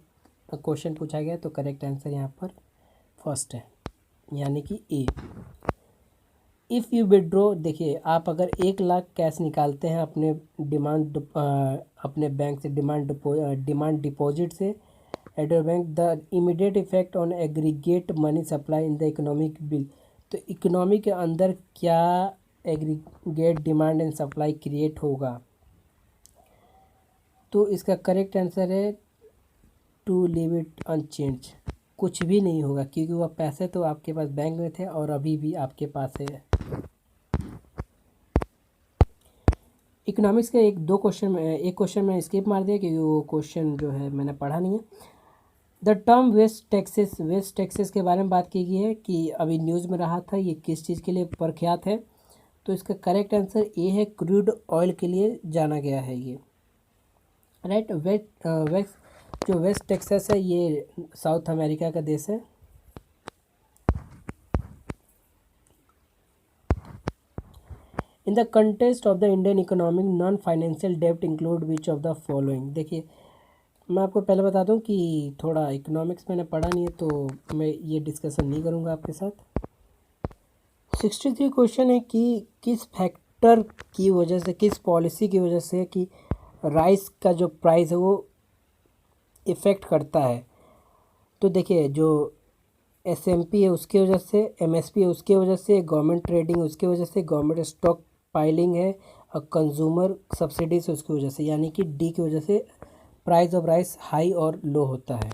क्वेश्चन पूछा गया तो करेक्ट आंसर यहाँ पर फर्स्ट है, यानी कि ए। इफ़ यू विड्रॉ, देखिए आप अगर 1 लाख कैश निकालते हैं अपने बैंक से, डिमांड डिपॉजिट से at your bank, the immediate effect on aggregate money supply in the economic bill. तो इकोनॉमी के अंदर क्या aggregate demand and supply create होगा। तो इसका करेक्ट आंसर है टू लीव इट अनचेंज, कुछ भी नहीं होगा, क्योंकि वह पैसे तो आपके पास बैंक में थे और अभी भी आपके पास है। इकोनॉमिक्स के एक क्वेश्चन में स्किप मार दिया क्योंकि वो क्वेश्चन जो है मैंने पढ़ा नहीं है। द टर्म वेस्ट टैक्सेस के बारे में बात की गई है कि अभी न्यूज़ में रहा था, ये किस चीज़ के लिए प्रख्यात है। तो इसका करेक्ट आंसर ए है, क्रूड ऑयल के लिए जाना गया है ये, राइट। जो वेस्ट टेक्सास है ये साउथ अमेरिका का देश है। In the context of the Indian economic non financial डेब्ट include which of the following. देखिए मैं आपको पहले बता दूं कि थोड़ा इकोनॉमिक्स मैंने पढ़ा नहीं है तो मैं ये डिस्कशन नहीं करूंगा आपके साथ। 63 क्वेश्चन है कि किस फैक्टर की वजह से, किस पॉलिसी की वजह से कि राइस का जो प्राइस है वो इफ़ेक्ट करता है। तो देखिए जो एसएमपी है उसकी वजह से, एमएसपी है उसकी वजह से, गवर्नमेंट ट्रेडिंग उसकी वजह से, गवर्नमेंट स्टॉक पाइलिंग है और कंज्यूमर सब्सिडीज उसकी वजह से, यानी कि डी की वजह से प्राइस ऑफ राइस हाई और लो होता है।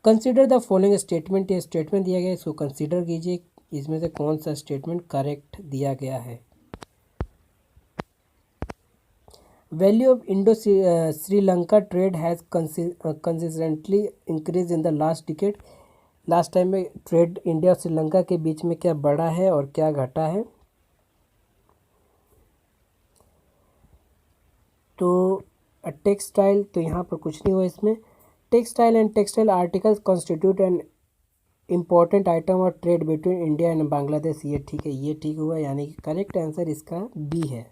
कंसिडर द फॉलोइंग स्टेटमेंट, ये स्टेटमेंट दिया गया है, इसको कंसिडर कीजिए, इसमें से कौन सा स्टेटमेंट करेक्ट दिया गया है। Value of Indo Sri Lanka trade has consistently increase in the last decade. Last time में ट्रेड इंडिया और श्रीलंका के बीच में क्या बढ़ा है और क्या घटा है। तो टेक्सटाइल, तो यहाँ पर कुछ नहीं हुआ इसमें। Textile and textile articles constitute an important item और trade between India and Bangladesh, ये ठीक है, ये ठीक हुआ, यानी कि करेक्ट आंसर इसका बी है।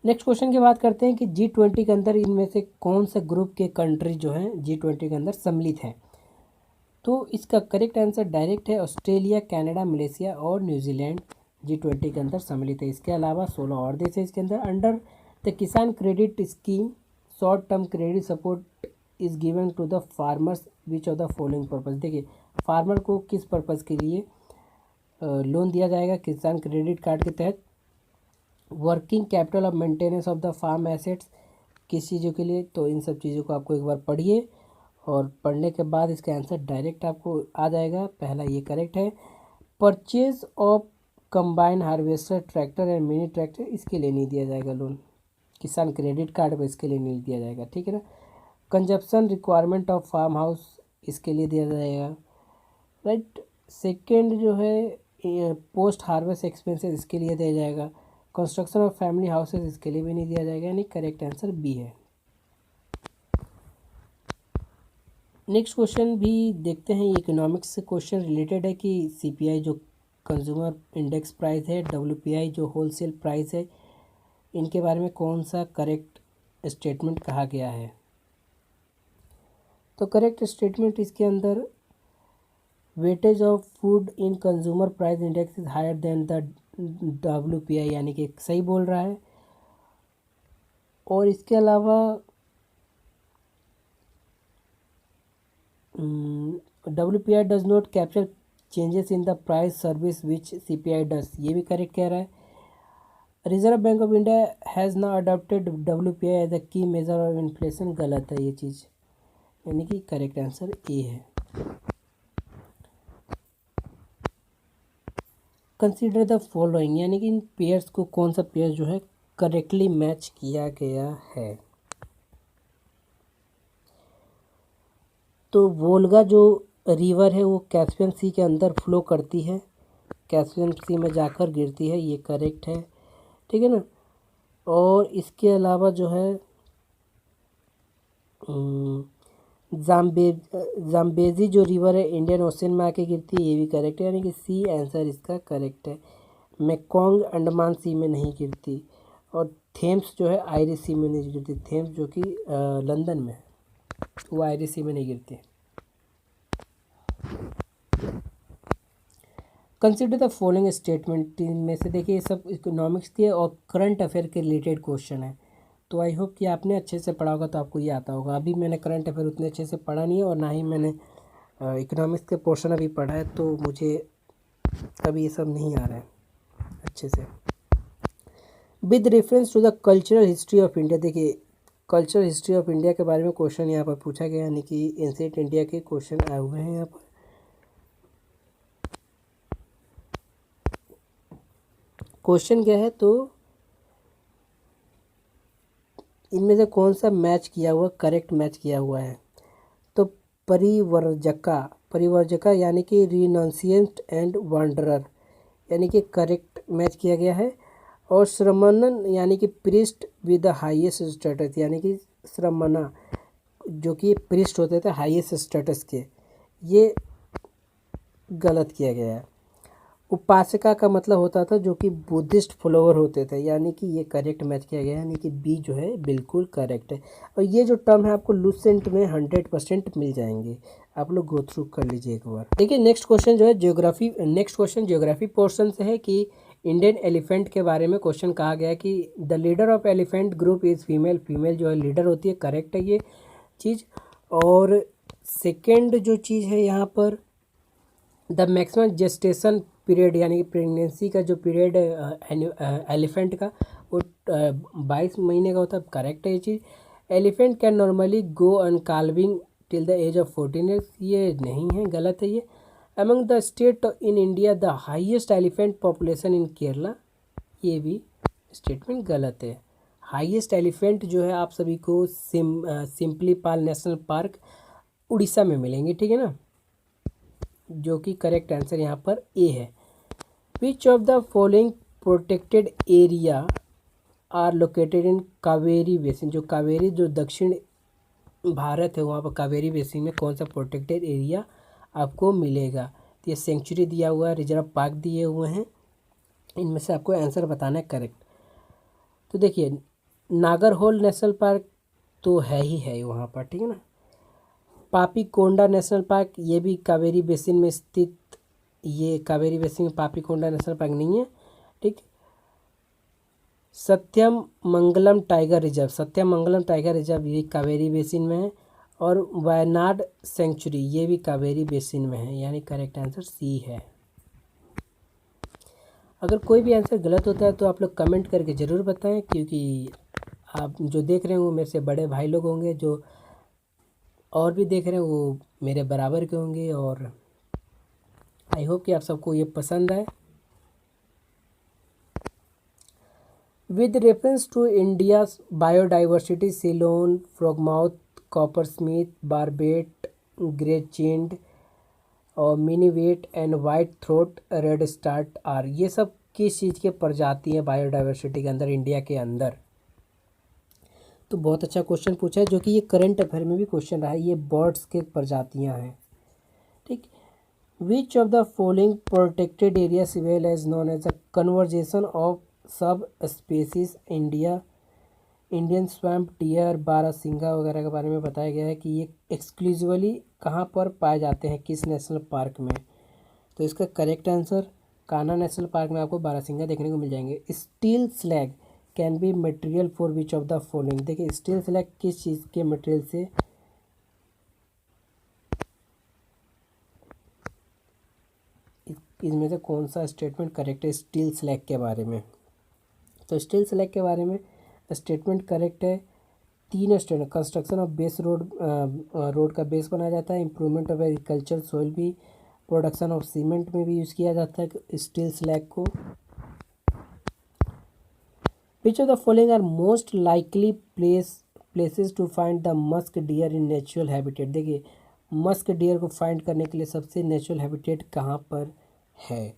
नेक्स्ट क्वेश्चन की बात करते हैं कि G20 के अंदर इनमें से कौन से ग्रुप के कंट्री जो हैं G20 के अंदर सम्मिलित हैं। तो इसका करेक्ट आंसर डायरेक्ट है, ऑस्ट्रेलिया, कनाडा, मलेशिया और न्यूजीलैंड G20 के अंदर सम्मिलित है। इसके अलावा 16 और देश है इसके अंदर। Under the Kisan credit scheme short term credit support is given to the farmers which of the following purpose. देखिए फार्मर को किस पर्पज़ के लिए लोन दिया जाएगा किसान क्रेडिट कार्ड के तहत। Working capital of maintenance of the farm assets, किस चीज़ों के लिए। तो इन सब चीज़ों को आपको एक बार पढ़िए और पढ़ने के बाद इसका आंसर डायरेक्ट आपको आ जाएगा। पहला ये करेक्ट है। Purchase of combine harvester tractor and mini tractor, इसके लिए नहीं दिया जाएगा लोन, किसान क्रेडिट कार्ड पर इसके लिए नहीं दिया जाएगा, ठीक है ना। Consumption requirement of farm house, इसके लिए दिया जाएगा, राइट। सेकेंड जो है पोस्ट हार्वेस्ट एक्सपेंसेस इसके लिए दिया जाएगा। कंस्ट्रक्शन ऑफ फैमिली हाउसेज इसके लिए भी नहीं दिया जाएगा, यानी करेक्ट आंसर बी है। नेक्स्ट क्वेश्चन भी देखते हैं, ये इकोनॉमिक्स से क्वेश्चन रिलेटेड है कि सीपीआई जो कंज्यूमर इंडेक्स प्राइस है, डब्ल्यूपीआई जो होलसेल प्राइस है, इनके बारे में कौन सा करेक्ट स्टेटमेंट कहा गया है। तो करेक्ट स्टेटमेंट इसके अंदर weightage of food in consumer price index is higher than the WPI, यानी कि सही बोल रहा है। और इसके अलावा WPI does not capture changes in the price service which CPI does, ये भी करेक्ट कह रहा है। Reserve Bank of India has now adopted WPI as a key measure of inflation, गलत है ये चीज़, यानी कि करेक्ट आंसर ए है। कंसीडर द फॉलोइंग, यानी कि इन पेयर्स को कौन सा पेयर जो है करेक्टली मैच किया गया है। तो वोल्गा जो रिवर है वो कैस्पियन सी के अंदर फ्लो करती है, कैस्पियन सी में जाकर गिरती है, ये करेक्ट है, ठीक है ना। और इसके अलावा जो है जाम्बेजी जो रिवर है इंडियन ओशन में आके गिरती है, ये भी करेक्ट है, यानी कि सी आंसर इसका करेक्ट है। मेकोंग अंडमान सी में नहीं गिरती। और थेम्स जो है आयरिश सी में नहीं गिरती, थेम्स जो कि लंदन में है, वो आयरिश सी में नहीं गिरती। कंसिडर द फॉलोइंग स्टेटमेंट, इनमें से देखिए ये सब इकोनॉमिक्स के और करंट अफेयर के रिलेटेड क्वेश्चन है, तो आई होप कि आपने अच्छे से पढ़ा होगा, तो आपको ये आता होगा। अभी मैंने करंट अफेयर उतने अच्छे से पढ़ा नहीं है और ना ही मैंने इकोनॉमिक्स के पोर्शन अभी पढ़ा है, तो मुझे अभी ये सब नहीं आ रहा है अच्छे से। With reference to the cultural history of India, देखिए कल्चरल हिस्ट्री ऑफ इंडिया के बारे में क्वेश्चन यहाँ पर पूछा गया, यानी कि एंशिएंट इंडिया के क्वेश्चन आए हुए हैं यहाँ पर। क्वेश्चन क्या है, तो इनमें से कौन सा मैच किया हुआ, करेक्ट मैच किया हुआ है। तो परिवर्जका यानी कि रिनाउंसिएंट एंड वांडरर, यानी कि करेक्ट मैच किया गया है। और श्रमणन यानी कि priest with the highest status, यानी कि श्रमणा जो कि प्रिस्ट होते थे हाईएस्ट स्टेटस के, ये गलत किया गया है। उपासका का मतलब होता था जो कि बुद्धिस्ट फॉलोवर होते थे, यानी कि ये करेक्ट मैच किया गया, यानी कि बी जो है बिल्कुल करेक्ट है। और ये जो टर्म है आपको लूसेंट में 100% मिल जाएंगे, आप लोग गो थ्रू कर लीजिए एक बार। देखिए नेक्स्ट क्वेश्चन जो है geography, next question geography portion से है कि इंडियन एलिफेंट के बारे में क्वेश्चन कहा गया है कि the leader of elephant group is female, female जो है लीडर होती है, करेक्ट है ये चीज़। और सेकेंड जो चीज़ है यहाँ पर द मैक्सिमम जेस्टेशन पीरियड, यानी कि प्रेगनेंसी का जो पीरियड एलिफेंट का वो 22 महीने का होता है, करेक्ट है ये चीज़। Elephant can normally go on calving till the age of 14 years, ये नहीं है, गलत है ये। Among the state in India the highest elephant population in Kerala, ये भी स्टेटमेंट गलत है। हाईएस्ट एलिफेंट जो है आप सभी को सिंपली पाल नेशनल पार्क उड़ीसा में मिलेंगे, ठीक है ना, जो कि करेक्ट आंसर यहाँ पर ए है। Which of the following protected area are located in Kaveri basin, जो कावेरी जो दक्षिण भारत है वहाँ पर कावेरी बेसिन में कौन सा प्रोटेक्टेड एरिया आपको मिलेगा। तो ये सेंचुरी दिया हुआ है, रिजर्व पार्क दिए हुए हैं, इनमें से आपको आंसर बताना है करेक्ट। तो देखिए नागरहोल नेशनल पार्क तो है ही है वहाँ पर, ठीक है ना। पापी कोंडा नेशनल पार्क, ये भी कावेरी बेसिन में स्थित, ये कावेरी बेसिन में पापी कोंडा नेशनल पार्क नहीं है, ठीक। सत्यम मंगलम टाइगर रिजर्व, सत्यम मंगलम टाइगर रिजर्व ये कावेरी बेसिन में है। और वायनाड सेंचुरी ये भी कावेरी बेसिन में है, यानी करेक्ट आंसर सी है। अगर कोई भी आंसर गलत होता है तो आप लोग कमेंट करके ज़रूर बताएं, क्योंकि आप जो देख रहे हैं वो मेरे से बड़े भाई लोग होंगे, जो और भी देख रहे हैं वो मेरे बराबर के होंगे, और आई होप कि आप सबको ये पसंद आए। With reference to India's biodiversity, Ceylon, frogmouth, coppersmith, barbet, grey chinned और minivet and white throat redstart are, ये सब किस चीज़ के प्रजाति हैं बायोडाइवर्सिटी के अंदर, इंडिया के अंदर? तो बहुत अच्छा क्वेश्चन पूछा है, जो कि ये करंट अफेयर में भी क्वेश्चन रहा है। ये बर्ड्स के प्रजातियां हैं, ठीक। Which of the following protected area is well as known as a conservation of sub species Indian swamp deer barasingha वगैरह के बारे में बताया गया है कि ये एक्सक्लूसिवली कहाँ पर पाए जाते हैं, किस नेशनल पार्क में? तो इसका correct answer, Kanha national park में आपको बारहसिंगा देखने को मिल जाएंगे। Steel slag can be material for which of the following, देखिए स्टील स्लैग किस चीज़ के मटेरियल से, इसमें से कौन सा स्टेटमेंट करेक्ट है स्टील स्लैग के बारे में? तो स्टील स्लैग के बारे में स्टेटमेंट करेक्ट है। तीन statement, construction of base road, road का बेस बनाया जाता है, इंप्रूवमेंट ऑफ एग्रीकल्चर सॉइल भी, प्रोडक्शन ऑफ सीमेंट में भी यूज़ किया जाता है स्टील स्लैग को। Which of the following are most likely places to find the musk deer in natural habitat, देखिए मस्क डियर को फाइंड करने के लिए सबसे नेचुरल हैबिटेट कहाँ पर है?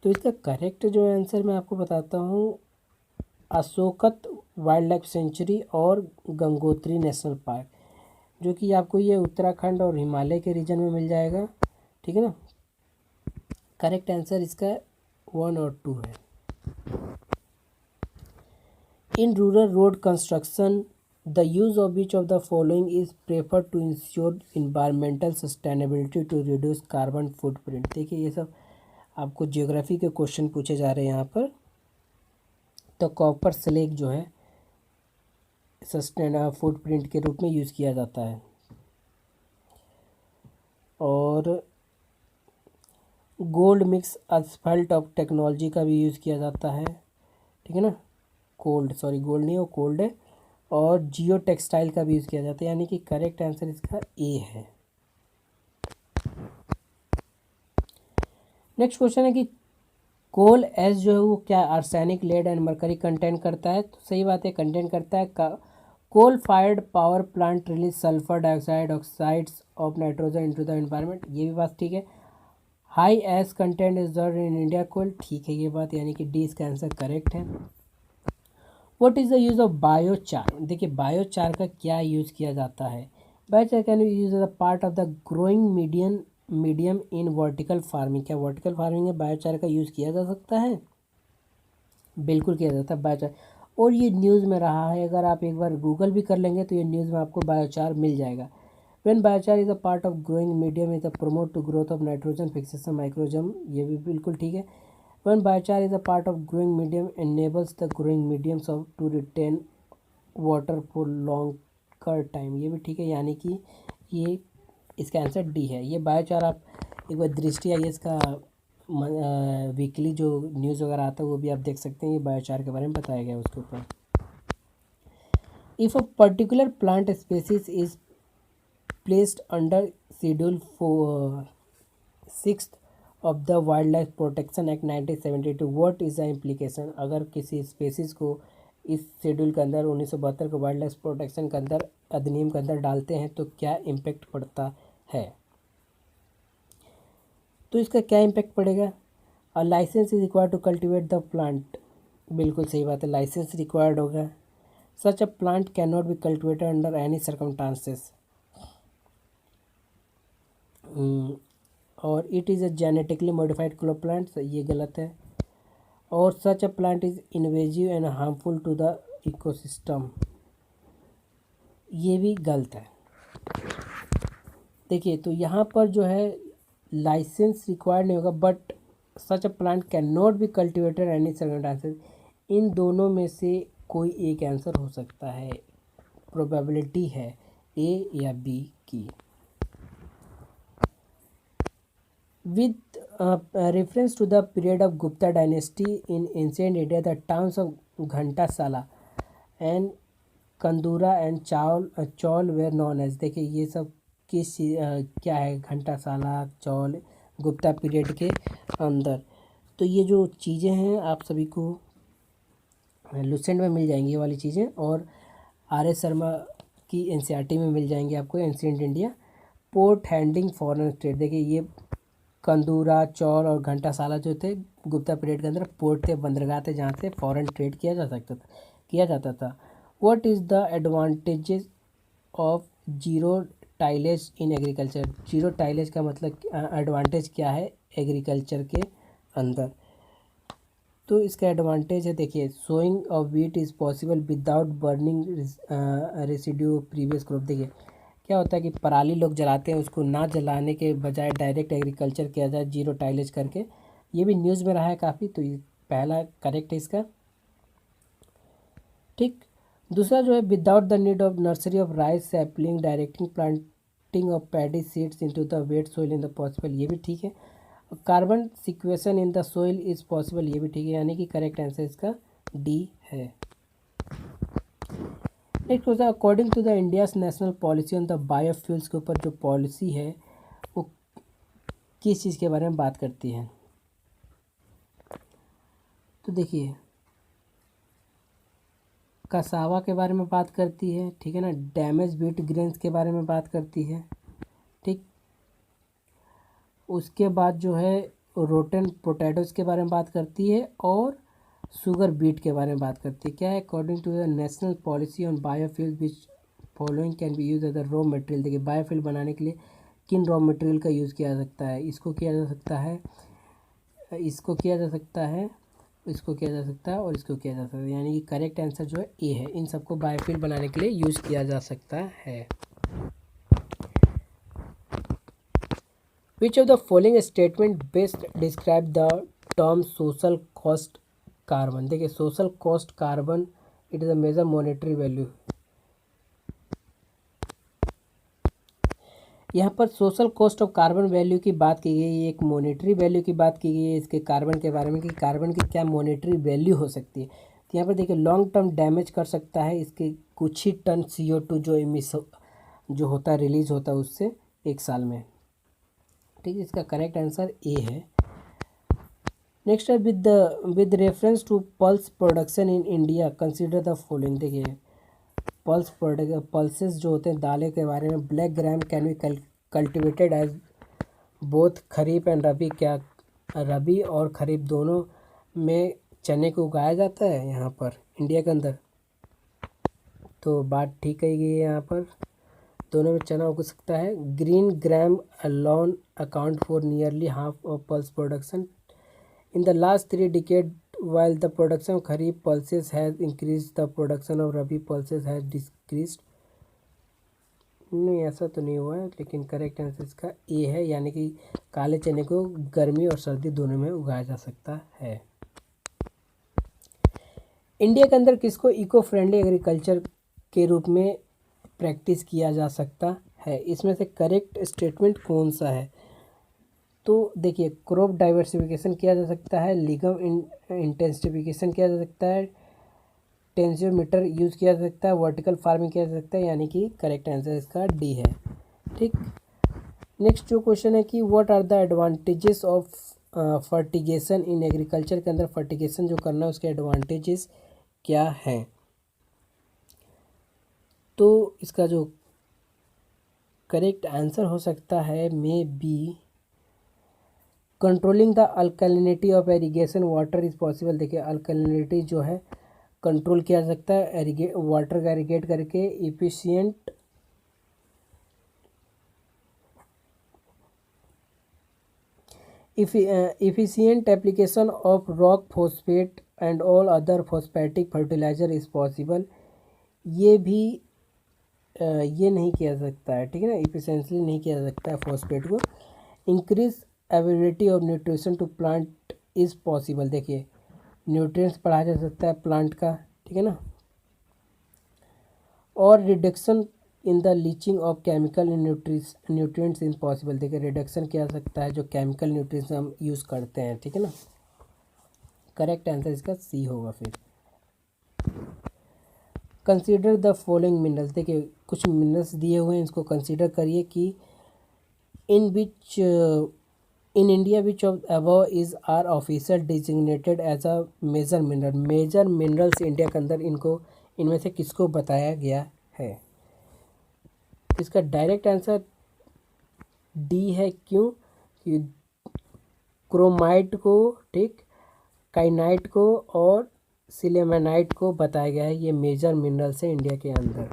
तो इसका करेक्ट जो आंसर मैं आपको बताता हूँ, अशोकत वाइल्ड लाइफ सेंचुरी और गंगोत्री नेशनल पार्क, जो कि आपको ये उत्तराखंड और हिमालय के रीजन में मिल जाएगा, ठीक है ना। करेक्ट आंसर इसका 1 और 2 है। In rural road construction the use of which of the following is prefer to ensure environmental sustainability to reduce carbon footprint, देखिए ये सब आपको ज्योग्राफी के क्वेश्चन पूछे जा रहे हैं यहाँ पर। तो कॉपर स्लेग जो है सस्टेन फुटप्रिंट के रूप में यूज़ किया जाता है, और gold mix Asphalt of technology का भी यूज़ किया जाता है, ठीक है ना। गोल्ड नहीं, वो कोल्ड है। और जियो टेक्सटाइल का भी यूज़ किया जाता है, यानी कि करेक्ट आंसर इसका ए है। नेक्स्ट क्वेश्चन है कि कोल एस जो है वो क्या arsenic, lead and mercury content करता है? तो सही बात है, कंटेंट करता है। Coal fired power plant release sulphur dioxide oxides of nitrogen into the environment, ये भी बात ठीक है। High ash content is there in India coal, ठीक है ये बात, यानी कि डी इसका आंसर करेक्ट है। What is the use of biochar, देखिए बायोचार का क्या यूज़ किया जाता है? Biochar can be use as a part of the growing medium in vertical farming, क्या वर्टिकल फार्मिंग में बायोचार का यूज़ किया जा सकता है? बिल्कुल किया जाता है बायोचार, और ये न्यूज़ में रहा है, अगर आप एक बार गूगल भी कर लेंगे तो ये न्यूज़ में आपको बायोचार मिल जाएगा। When biochar is a part of growing medium is a promote to growth of nitrogen fixation microbes, ये भी बिल्कुल ठीक है। When biochar is a part of growing medium enables the growing mediums of to retain water for longer time, ये भी ठीक है, यानी कि ये इसका आंसर डी है। ये बायोचार आप एक बार दृष्टि आई इसका वीकली जो न्यूज़ वगैरह आता है वो भी आप देख सकते हैं, ये बायोचार के बारे में बताया गया है उसके ऊपर। If a particular plant species is placed under schedule 6 of the wild life protection act 1972, what is the implication, अगर किसी स्पेसीज को इस शेड्यूल के अंदर 1972 के वाइल्ड लाइफ प्रोटेक्शन के अंदर अधिनियम के अंदर डालते हैं तो क्या इम्पेक्ट पड़ता है? तो इसका क्या इम्पैक्ट पड़ेगा? A license is required to cultivate the plant, बिल्कुल सही बात है, लाइसेंस रिक्वायर्ड होगा। Such a plant can not be cultivated under any circumstances, और it is a genetically modified crop plant, ये गलत है। और such a plant is invasive and harmful to the ecosystem, ये भी गलत है। देखिए तो यहाँ पर जो है लाइसेंस रिक्वायर्ड नहीं होगा, but such a plant can not be cultivated any circumstances, इन दोनों में से कोई एक आंसर हो सकता है, प्रोबेबिलिटी है ए या बी की। With reference to the period of Gupta dynasty in ancient India the towns of Ghantasala and Kandura and Chaul were known as, देखिए ये सब किस क्या है, घंटासाला, चौल, गुप्ता पीरियड के अंदर। तो ये जो चीज़ें हैं आप सभी को लुसेंट में मिल जाएंगी ये वाली चीज़ें, और आर एस शर्मा की एनसीईआरटी में मिल जाएंगी आपको, ancient India port handling foreign state. देखिए ये कंदूरा, चौल और घंटासाला जो थे गुप्ता पीरियड के अंदर पोर्ट थे, बंदरगाह थे जहाँ से फॉरेन ट्रेड किया जाता था। What is the advantages of zero tillage in agriculture. Zero tillage का मतलब एडवांटेज क्या है एग्रीकल्चर के अंदर। तो इसका एडवांटेज है, देखिए sowing of wheat is possible without burning residue previous crop. देखिए क्या होता है कि पराली लोग जलाते हैं, उसको ना जलाने के बजाय डायरेक्ट एग्रीकल्चर किया जाए जीरो टाइलेज करके। ये भी न्यूज़ में रहा है काफ़ी, तो ये पहला करेक्ट है इसका। ठीक, दूसरा जो है without the need of nursery of rice sapling directing planting of paddy seeds into the wet soil in the possible, ये भी ठीक है। Carbon sequestration in the soil is possible, ये भी ठीक है, यानी कि करेक्ट आंसर इसका डी है। Next question, according to the India's national policy on the biofuels के ऊपर जो पॉलिसी है वो किस चीज़ के बारे में बात करती है। तो देखिए कसावा के बारे में बात करती है, ठीक है ना, डैमेज व्हीट ग्रेन्स के बारे में बात करती है, ठीक। उसके बाद जो है रोटन पोटैटोज के बारे में बात करती है और शुगर बीट के बारे में बात करती है। क्या है, according to the national policy on biofuel which following can be use as the raw material. देखिए बायोफ्यूल बनाने के लिए किन रॉ मटेरियल का यूज़ किया जा सकता है। इसको किया जा सकता है, इसको किया जा सकता है, इसको किया जा सकता है और इसको किया जा सकता है, यानी कि करेक्ट आंसर जो है ए है। इन सबको बायोफ्यूल बनाने के लिए यूज़ किया जा सकता है। Which of the following statement best describe the term social cost carbon. देखिए social cost carbon it is a major monetary value. यहाँ पर social cost of carbon value की बात की गई है, एक मॉनेटरी वैल्यू की बात की गई है इसके कार्बन के बारे में कि कार्बन की क्या मॉनेटरी वैल्यू हो सकती है। तो यहाँ पर देखिए लॉन्ग टर्म डैमेज कर सकता है, इसके कुछ ही टन CO2 जो जो होता है रिलीज होता है उससे एक साल में, ठीक है। इसका करेक्ट आंसर ए है। नेक्स्ट है with reference to pulse production in India consider the following. देखिए पल्सेस जो होते हैं दालें के बारे में, black gram can be cultivated as both kharif and rabi. क्या रबी और खरीफ दोनों में चने को उगाया जाता है यहाँ पर इंडिया के अंदर? तो बात ठीक कही गई है, यहाँ पर दोनों में चना उग सकता है। Green gram alone account for nearly half of pulse production in the last 3 decades, while the production of kharif pulses has increased, the production of rabi pulses has decreased। नहीं ऐसा तो नहीं हुआ है, लेकिन करेक्ट आंसर इसका ए है, यानी कि काले चने को गर्मी और सर्दी दोनों में उगाया जा सकता है। इंडिया के अंदर किसको इको फ्रेंडली एग्रीकल्चर के रूप में प्रैक्टिस किया जा सकता है, इसमें से करेक्ट स्टेटमेंट कौन सा है? तो देखिए क्रॉप डाइवर्सिफिकेशन किया जा सकता है, लिगम इंटेंसिफिकेशन किया जा सकता है, टेंसियोमीटर यूज़ किया जा सकता है, वर्टिकल फार्मिंग किया जा सकता है, यानी कि करेक्ट आंसर इसका डी है, ठीक। नेक्स्ट जो क्वेश्चन है कि what are the advantages of fertigation in agriculture के अंदर फर्टिगेशन जो करना है उसके एडवांटेजेस क्या हैं? तो इसका जो करेक्ट आंसर हो सकता है may be controlling the alkalinity of irrigation water is possible. देखिए अल्कलिनिटी जो है कंट्रोल किया जा सकता है वाटर का एरीगेट करके। Efficient application of rock phosphate and all other phosphatic fertiliser is possible. ये भी ये नहीं किया जा सकता है, ठीक है ना, इफिशियंटली नहीं किया जा सकता है फॉस्फेट को। Increase availability of nutrition to plant is possible. देखिए न्यूट्रिएंट्स बढ़ाया जा सकता है प्लांट का, ठीक है ना। और reduction in the leaching of chemical nutrients is possible. देखिए रिडक्शन किया जा सकता है जो केमिकल न्यूट्रिएंट्स हम यूज़ करते हैं, ठीक है ना। करेक्ट आंसर इसका सी होगा। फिर कंसीडर द फॉलोइंग मिनरल्स। देखिए कुछ मिनरल्स दिए हुए हैं, इसको कंसीडर करिए कि in India which of above is are official designated as a major mineral. Major minerals India के अंदर इनमें से किसको बताया गया है? इसका डायरेक्ट आंसर डी है क्यों, कि क्रोमाइट को, ठीक, काइनाइट को और सिलेमेनाइट को बताया गया है ये मेजर मिनरल्स है इंडिया के अंदर।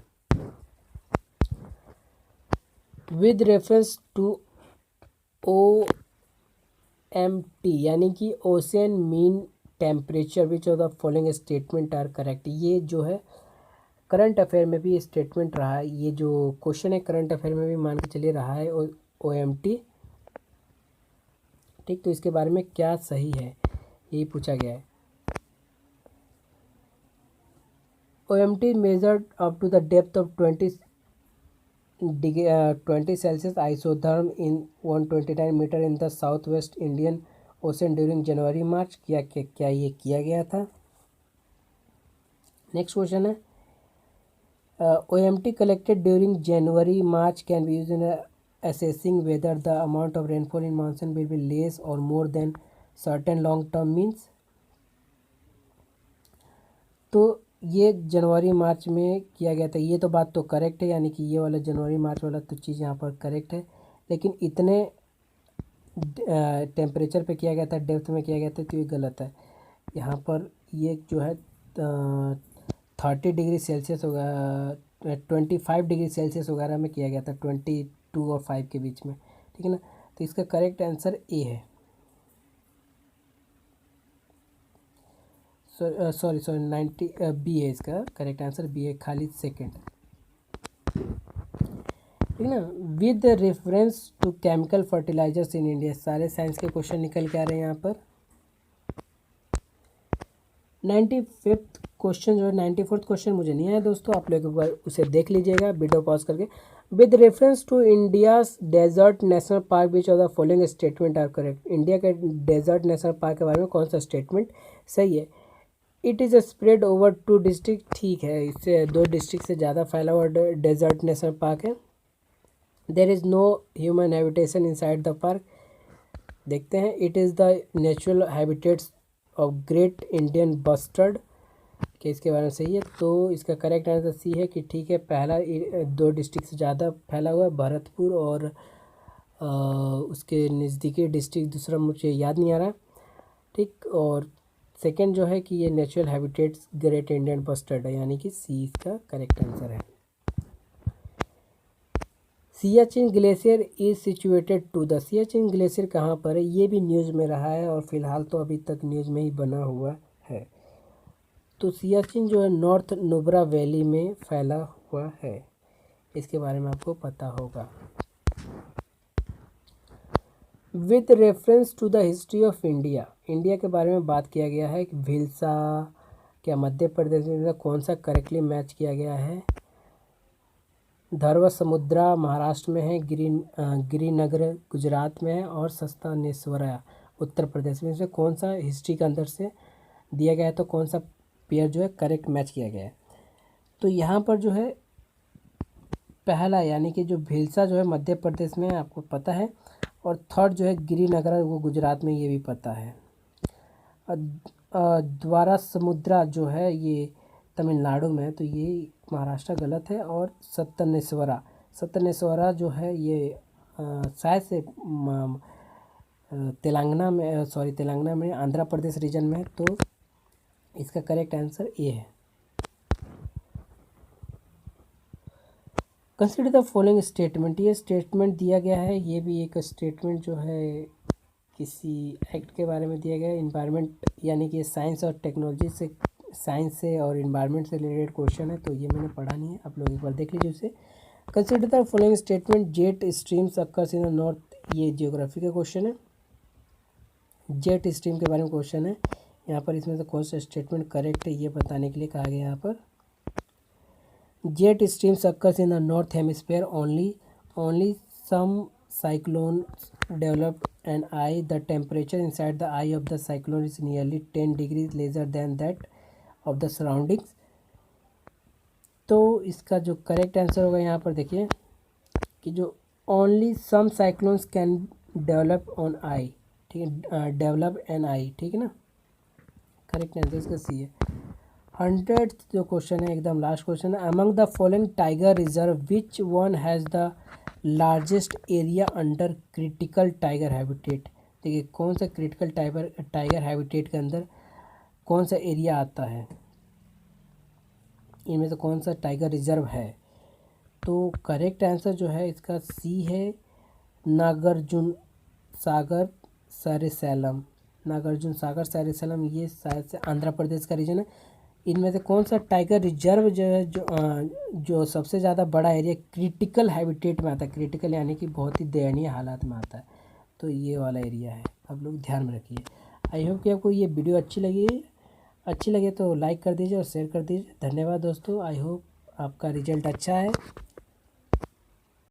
विद रेफरेंस टू OMT यानी कि ocean mean temperature which of the following statement are correct. ये जो है करंट अफेयर में भी स्टेटमेंट रहा है, ये जो क्वेश्चन है करंट अफेयर में भी मान के चलिए रहा है OMT, ठीक। तो इसके बारे में क्या सही है यही पूछा गया है। OMT measured up to the depth of 20 celsius isotherm in 129 metre in the south west Indian ocean during January March. क्या ये किया गया था। नेक्स्ट क्वेश्चन है OMT collected during January March can be used in assessing whether the amount of rainfall in monsoon will be less or more than certain long term means। तो ये जनवरी मार्च में किया गया था, ये तो बात तो करेक्ट है, यानी कि ये वाला जनवरी मार्च वाला तो चीज़ यहाँ पर करेक्ट है, लेकिन इतने टेम्परेचर पे किया गया था, डेप्थ में किया गया था, तो ये गलत है। यहाँ पर ये जो है 30 डिग्री सेल्सियस होगा, 25 डिग्री सेल्सियस वगैरह में किया गया था, 22 और 5 के बीच में, ठीक है ना। तो इसका करेक्ट आंसर ए है। सॉरी 90 बी है, इसका करेक्ट आंसर बी है, खाली सेकंड, ठीक है ना। With reference to chemical fertilisers in India, सारे साइंस के क्वेश्चन निकल के आ रहे हैं यहाँ पर। 95th क्वेश्चन जो है, 94th क्वेश्चन मुझे नहीं आया दोस्तों, आप लोग एक बार उसे देख लीजिएगा वीडियो पॉज करके। With reference to India's Desert National Park which of the following statement are correct. India के डेजर्ट नेशनल पार्क के बारे में कौन सा स्टेटमेंट सही है। It is spread over 2 district, ठीक है, इससे 2 डिस्ट्रिक्ट से ज़्यादा फैला हुआ डेजर्ट नेशनल पार्क है। There is no human habitation inside the park, देखते हैं। It is the natural habitats of great Indian bustard, कि इसके बारे में सही है। तो इसका करेक्ट आंसर सी है, कि ठीक है, पहला 2 डिस्ट्रिक्ट से ज़्यादा फैला हुआ है, भरतपुर और उसके नज़दीकी डिस्ट्रिक्ट दूसरा मुझे याद नहीं आ रहा, ठीक। और सेकंड जो है कि ये natural habitats great Indian bustard है, यानी कि सी इसका करेक्ट आंसर है। Siachen glacier is situated to the, Siachen glacier कहाँ पर है, ये भी न्यूज़ में रहा है और फिलहाल तो अभी तक न्यूज़ में ही बना हुआ है। तो सियाचिन जो है नॉर्थ नुब्रा वैली में फैला हुआ है, इसके बारे में आपको पता होगा। With reference to the history of India, India के बारे में बात किया गया है कि भिलसा क्या मध्य प्रदेश में, कौन सा करेक्टली मैच किया गया है। धर्व समुद्रा महाराष्ट्र में है, गिरिनगर गुजरात में है और सस्तानेश्वरा उत्तर प्रदेश में, से कौन सा हिस्ट्री के अंदर से दिया गया है, तो कौन सा पेयर जो है करेक्ट मैच किया गया है। तो यहाँ पर जो है पहला, यानी कि जो भिलसा जो है मध्य प्रदेश में है, आपको पता है, और थर्ड जो है गिरिनगर वो गुजरात में, ये भी पता है। द्वारा समुद्रा जो है ये तमिलनाडु में है, तो ये महाराष्ट्र गलत है। और सत्तनेश्वरा जो है ये शायद से तेलंगाना में, तेलंगाना में, आंध्र प्रदेश रीजन में है, तो इसका करेक्ट आंसर ए है। कंसिडर द फॉलोइंग स्टेटमेंट, ये स्टेटमेंट दिया गया है, ये भी एक स्टेटमेंट जो है किसी एक्ट के बारे में दिया गया है, इन्वायरमेंट, यानी कि साइंस और टेक्नोलॉजी से, साइंस से और इन्वायरमेंट से रिलेटेड क्वेश्चन है, तो ये मैंने पढ़ा नहीं है, आप लोग एक बार देख लीजिए उसे। Consider the following statement, jet streams occurs in the north, ये जियोग्राफी का क्वेश्चन है, जेट स्ट्रीम के बारे में क्वेश्चन है। यहाँ पर इसमें से कौन सा स्टेटमेंट करेक्ट है ये बताने के लिए कहा गया यहाँ पर। Jet streams occurs in the north hemisphere only some cyclones develop an eye. The temperature inside the eye of the cyclone is nearly 10 degrees lesser than that of the surroundings. तो इसका जो करेक्ट आंसर होगा यहाँ पर देखिए कि जो only some cyclones can develop on eye, ठीक है, डेवलप एन आई, ठीक है ना, करेक्ट आंसर इसका सी है। 100 जो क्वेश्चन है एकदम लास्ट क्वेश्चन है, among the following tiger reserve which one has the largest area under critical tiger habitat. देखिए कौन सा क्रिटिकल टाइगर हैबिटेट के अंदर कौन सा एरिया आता है, इनमें से कौन सा टाइगर रिजर्व है। तो करेक्ट आंसर जो है इसका सी है, नागार्जुन सागर सरिसैलम। नागार्जुन सागर सरिसैलम ये शायद से आंध्र प्रदेश का रीजन है। इनमें से कौन सा टाइगर रिजर्व जो है जो सबसे ज़्यादा बड़ा एरिया क्रिटिकल हैबिटेट में आता है, क्रिटिकल यानी कि बहुत ही दयनीय हालात में आता है, तो ये वाला एरिया है, आप लोग ध्यान में रखिए। आई होप कि आपको ये वीडियो अच्छी लगे तो लाइक कर दीजिए और शेयर कर दीजिए। धन्यवाद दोस्तों, आई होप आपका रिजल्ट अच्छा है।